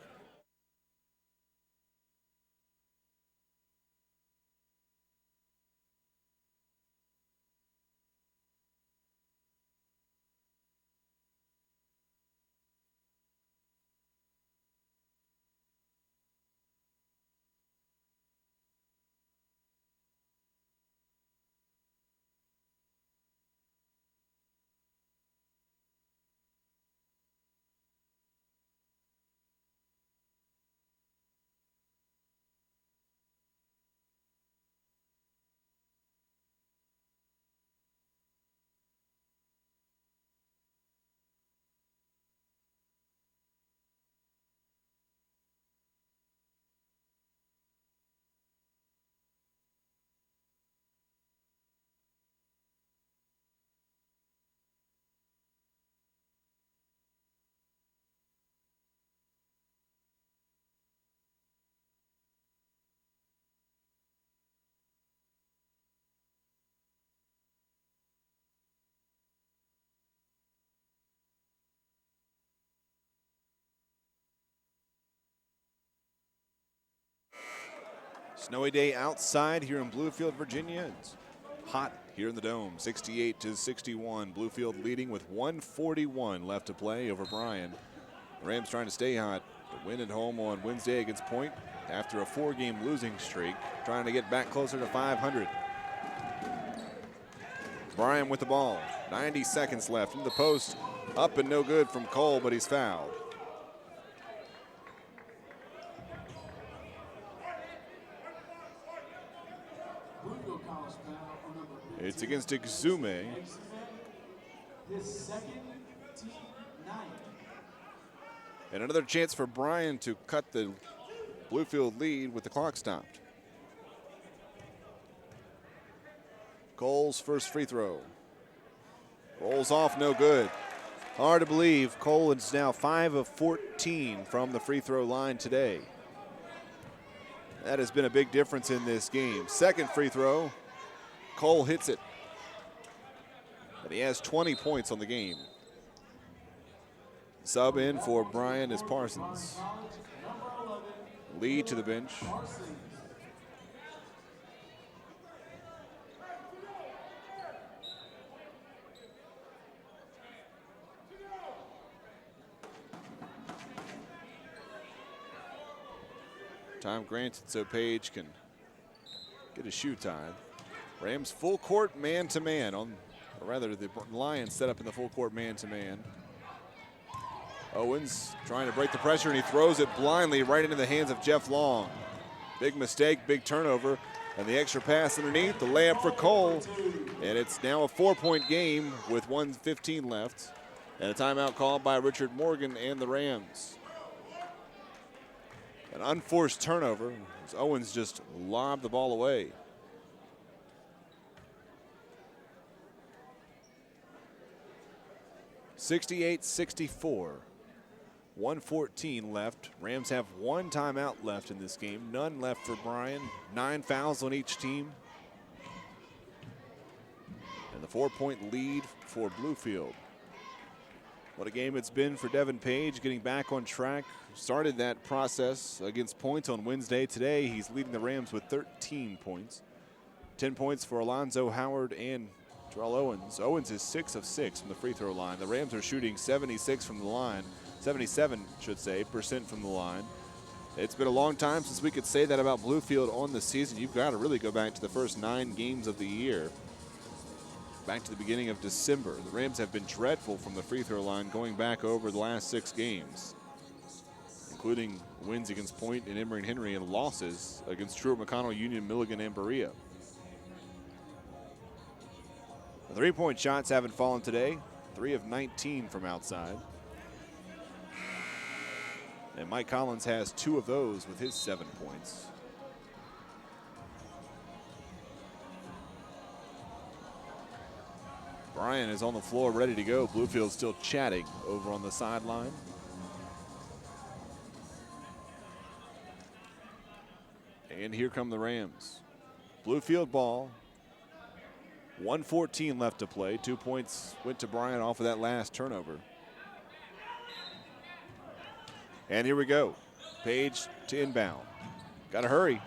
Snowy day outside here in Bluefield, Virginia. It's hot here in the Dome, 68-61. Bluefield leading with 1:41 left to play over Bryan. The Rams trying to stay hot to win at home on Wednesday against Point after a 4-game losing streak, trying to get back closer to 500. Bryan with the ball, 90 seconds left in the post, up and no good from Cole, but he's fouled. It's against Exume. His second team 9. And another chance for Bryan to cut the Bluefield lead with the clock stopped. Cole's first free throw. Rolls off, no good. Hard to believe, Cole is now 5 of 14 from the free throw line today. That has been a big difference in this game. Second free throw, Cole hits it. And he has 20 points on the game. Sub in for Bryan is Parsons. Lee to the bench. Time granted so Page can get a shoe tied. Rams full court man-to-man on, or rather the Lions set up in the full court man-to-man. Owens trying to break the pressure, and he throws it blindly right into the hands of Jeff Long. Big mistake, big turnover, and the extra pass underneath, the layup for Cole, and it's now a 4-point game with 1:15 left, and a timeout called by Richard Morgan and the Rams. An unforced turnover as Owens just lobbed the ball away. (68-64). 1:14 left. Rams have 1 timeout left in this game. None left for Bryan. 9 fouls on each team. And the 4-point lead for Bluefield. What a game it's been for Devin Page, getting back on track. Started that process against Point on Wednesday. Today he's leading the Rams with 13 points. 10 points for Alonzo Howard and Terrell Owens. Owens is 6 of 6 from the free throw line. The Rams are shooting 76 from the line. 77, should say, percent from the line. It's been a long time since we could say that about Bluefield on the season. You've got to really go back to the first 9 games of the year. Back to the beginning of December. The Rams have been dreadful from the free throw line going back over the last 6 games, including wins against Point and Emory and Henry and losses against Truett, McConnell, Union, Milligan, and Berea. The 3-point shots haven't fallen today. 3 of 19 from outside. And Mike Collins has 2 of those with his 7 points. Bryan is on the floor ready to go. Bluefield still chatting over on the sideline. And here come the Rams. Bluefield ball. 1:14 left to play. 2 points went to Bryan off of that last turnover. And here we go. Page to inbound. Got to hurry.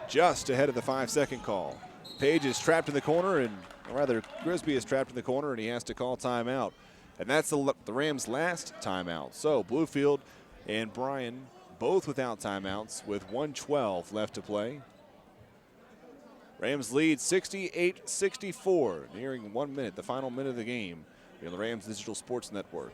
Just ahead of the 5-second call. Page is trapped in the corner, and or rather Grisby is trapped in the corner, and he has to call timeout. And that's the Rams' last timeout. So Bluefield and Bryan both without timeouts with 1:12 left to play. Rams lead 68-64, nearing 1 minute, the final minute of the game here on the Rams Digital Sports Network.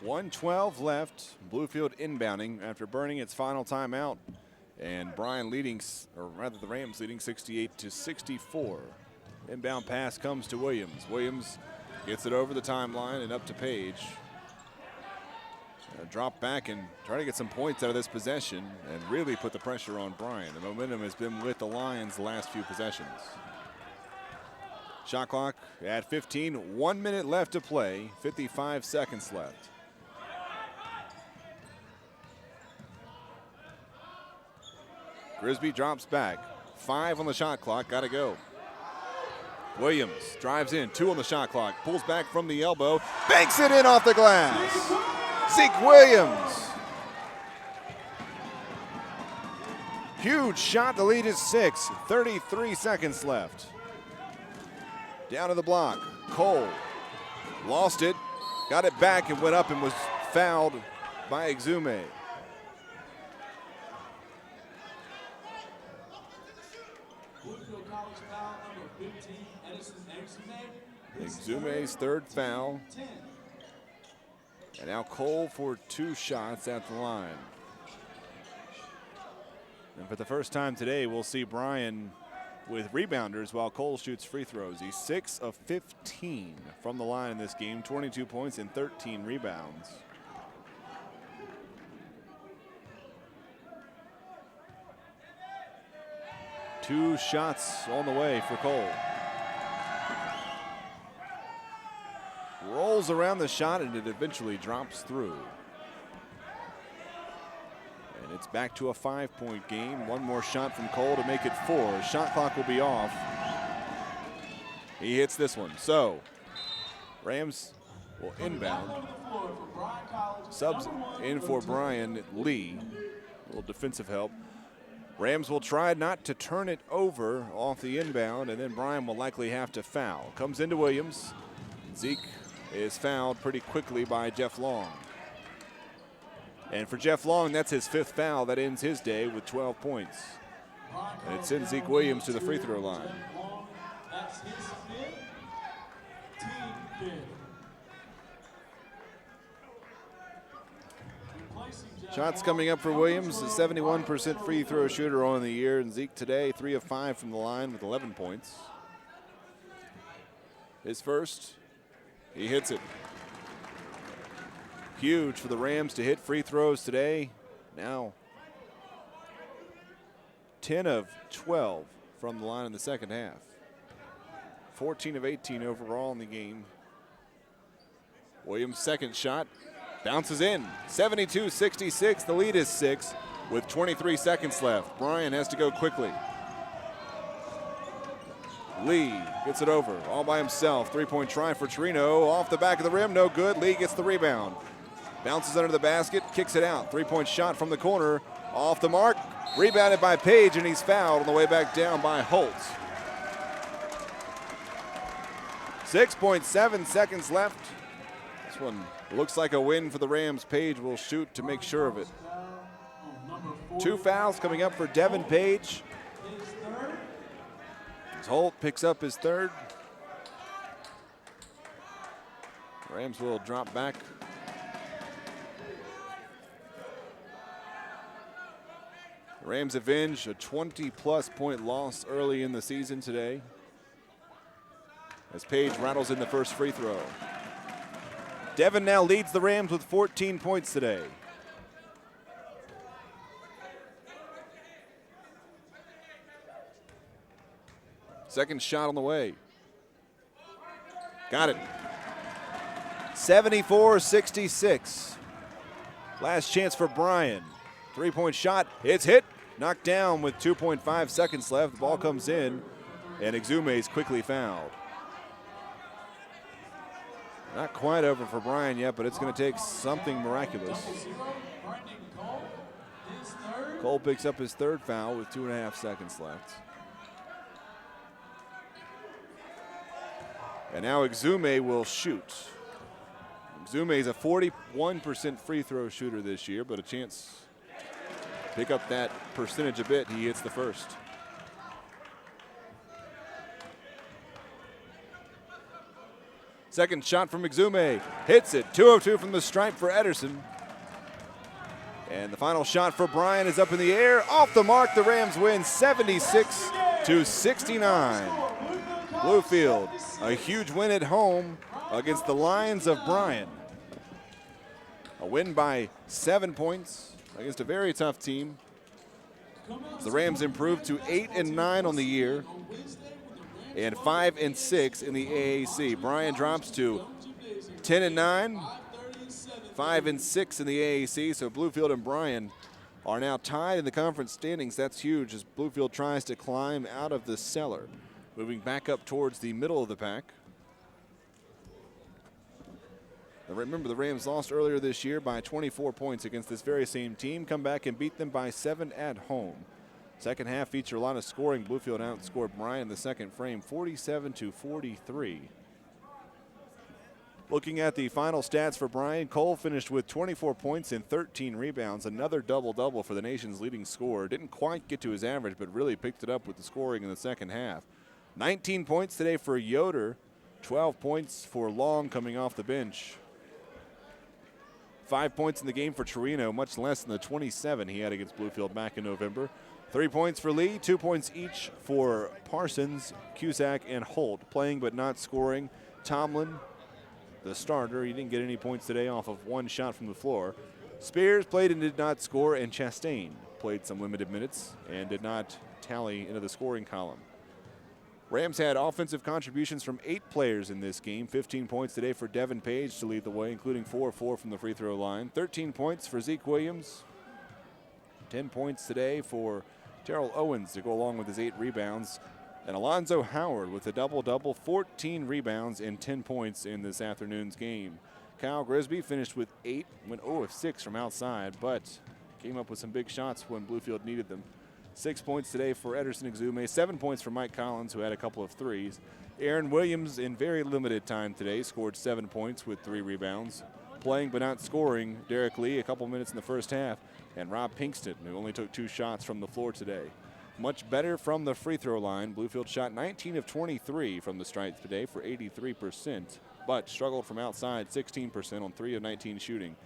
1:12 left. Bluefield inbounding after burning its final timeout. And Bryan leading, or rather the Rams leading 68-64. Inbound pass comes to Williams. Williams gets it over the timeline and up to Page. Drop back and try to get some points out of this possession and really put the pressure on Bryan. The momentum has been with the Lions the last few possessions. Shot clock at 15, 1 minute left to play, 55 seconds left. Grisby drops back, 5 on the shot clock, gotta go. Williams drives in, 2 on the shot clock, pulls back from the elbow, banks it in off the glass. Zeke Williams. Huge shot, the lead is 6, 33 seconds left. Down to the block, Cole lost it, got it back and went up and was fouled by Exume. Exume's third foul. And now Cole for 2 shots at the line. And for the first time today, we'll see Bryan with rebounders while Cole shoots free throws. He's 6 of 15 from the line in this game, 22 points and 13 rebounds. Two shots on the way for Cole. Rolls around the shot and it eventually drops through. And it's back to a 5-point game. One more shot from Cole to make it 4. Shot clock will be off. He hits this one. So, Rams will inbound. Subs in for Bryan Lee. A little defensive help. Rams will try not to turn it over off the inbound, and then Bryan will likely have to foul. Comes into Williams. Zeke is fouled pretty quickly by Jeff Long. And for Jeff Long, that's his 5th foul. That ends his day with 12 points. And it sends Zeke Williams to the free throw line. That's his 5th, team 5th. Shots coming up for Williams, a 71% free throw shooter on the year. And Zeke today, 3 of 5 from the line with 11 points. His first, he hits it. Huge for the Rams to hit free throws today. Now 10 of 12 from the line in the second half. 14 of 18 overall in the game. Williams' second shot bounces in. 72-66. The lead is 6 with 23 seconds left. Bryan has to go quickly. Lee gets it over all by himself. 3-point try for Torino. Off the back of the rim, no good. Lee gets the rebound. Bounces under the basket, kicks it out. 3-point shot from the corner. Off the mark. Rebounded by Page, and he's fouled on the way back down by Holt. 6.7 seconds left. This one looks like a win for the Rams. Page will shoot to make sure of it. 2 fouls coming up for Devin Page. As Holt picks up his 3rd. Rams will drop back. Rams avenge a 20-plus point loss early in the season today as Page rattles in the first free throw. Devin now leads the Rams with 14 points today. Second shot on the way. Got it. 74-66. Last chance for Bryan. 3-point shot. It's hit. Knocked down with 2.5 seconds left. The ball comes in, and Exume is quickly fouled. Not quite over for Bryan yet, but it's going to take something miraculous. Cole picks up his 3rd foul with 2.5 seconds left. And now Exume will shoot. Exume is a 41% free throw shooter this year, but a chance to pick up that percentage a bit. He hits the first. Second shot from Exume. Hits it. 2 of 2 from the stripe for Ederson. And the final shot for Bryan is up in the air. Off the mark, the Rams win 76-69. Bluefield, a huge win at home against the Lions of Bryan. A win by 7 points against a very tough team. The Rams improved to 8-9 on the year and 5-6 in the AAC. Bryan drops to 10-9, 5-6 in the AAC. So Bluefield and Bryan are now tied in the conference standings. That's huge as Bluefield tries to climb out of the cellar, moving back up towards the middle of the pack. Remember, the Rams lost earlier this year by 24 points against this very same team. Come back and beat them by 7 at home. Second half featured a lot of scoring. Bluefield outscored Bryan in the second frame, 47-43. Looking at the final stats for Bryan, Cole finished with 24 points and 13 rebounds. Another double-double for the nation's leading scorer. Didn't quite get to his average, but really picked it up with the scoring in the second half. 19 points today for Yoder. 12 points for Long coming off the bench. 5 points in the game for Torino, much less than the 27 he had against Bluefield back in November. 3 points for Lee, 2 points each for Parsons, Cusack, and Holt. Playing but not scoring. Tomlin, the starter, he didn't get any points today off of 1 shot from the floor. Spears played and did not score, and Chastain played some limited minutes and did not tally into the scoring column. Rams had offensive contributions from 8 players in this game. 15 points today for Devin Page to lead the way, including 4-4 from the free throw line. 13 points for Zeke Williams. 10 points today for Terrell Owens to go along with his 8 rebounds. And Alonzo Howard with a double-double, 14 rebounds and 10 points in this afternoon's game. Kyle Grisby finished with 8, went 0 of 6 from outside, but came up with some big shots when Bluefield needed them. 6 points today for Ederson Exume, 7 points for Mike Collins, who had a couple of threes. Aaron Williams, in very limited time today, scored 7 points with 3 rebounds. Playing but not scoring, Derek Lee, a couple minutes in the first half, and Rob Pinkston, who only took 2 shots from the floor today. Much better from the free throw line. Bluefield shot 19 of 23 from the stripe today for 83%, but struggled from outside 16% on 3 of 19 shooting.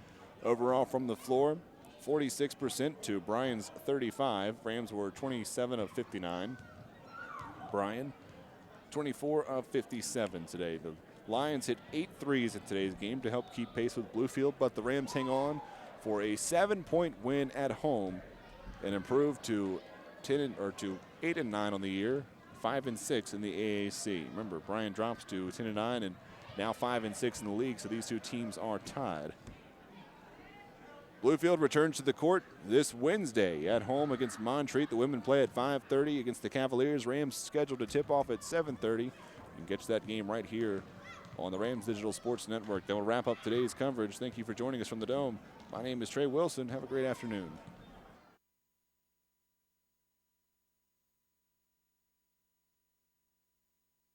Overall from the floor, 46% to Bryan's 35. Rams were 27 of 59. Bryan, 24 of 57 today. The Lions hit 8 threes in today's game to help keep pace with Bluefield, but the Rams hang on for a 7-point win at home and improve to 8-9 on the year, 5-6 in the AAC. Remember, Bryan drops to 10-9 and now 5-6 in the league, so these 2 teams are tied. Bluefield returns to the court this Wednesday at home against Montreat. The women play at 5:30 against the Cavaliers. Rams scheduled to tip off at 7:30. You can catch that game right here on the Rams Digital Sports Network. That will wrap up today's coverage. Thank you for joining us from the Dome. My name is Trey Wilson. Have a great afternoon.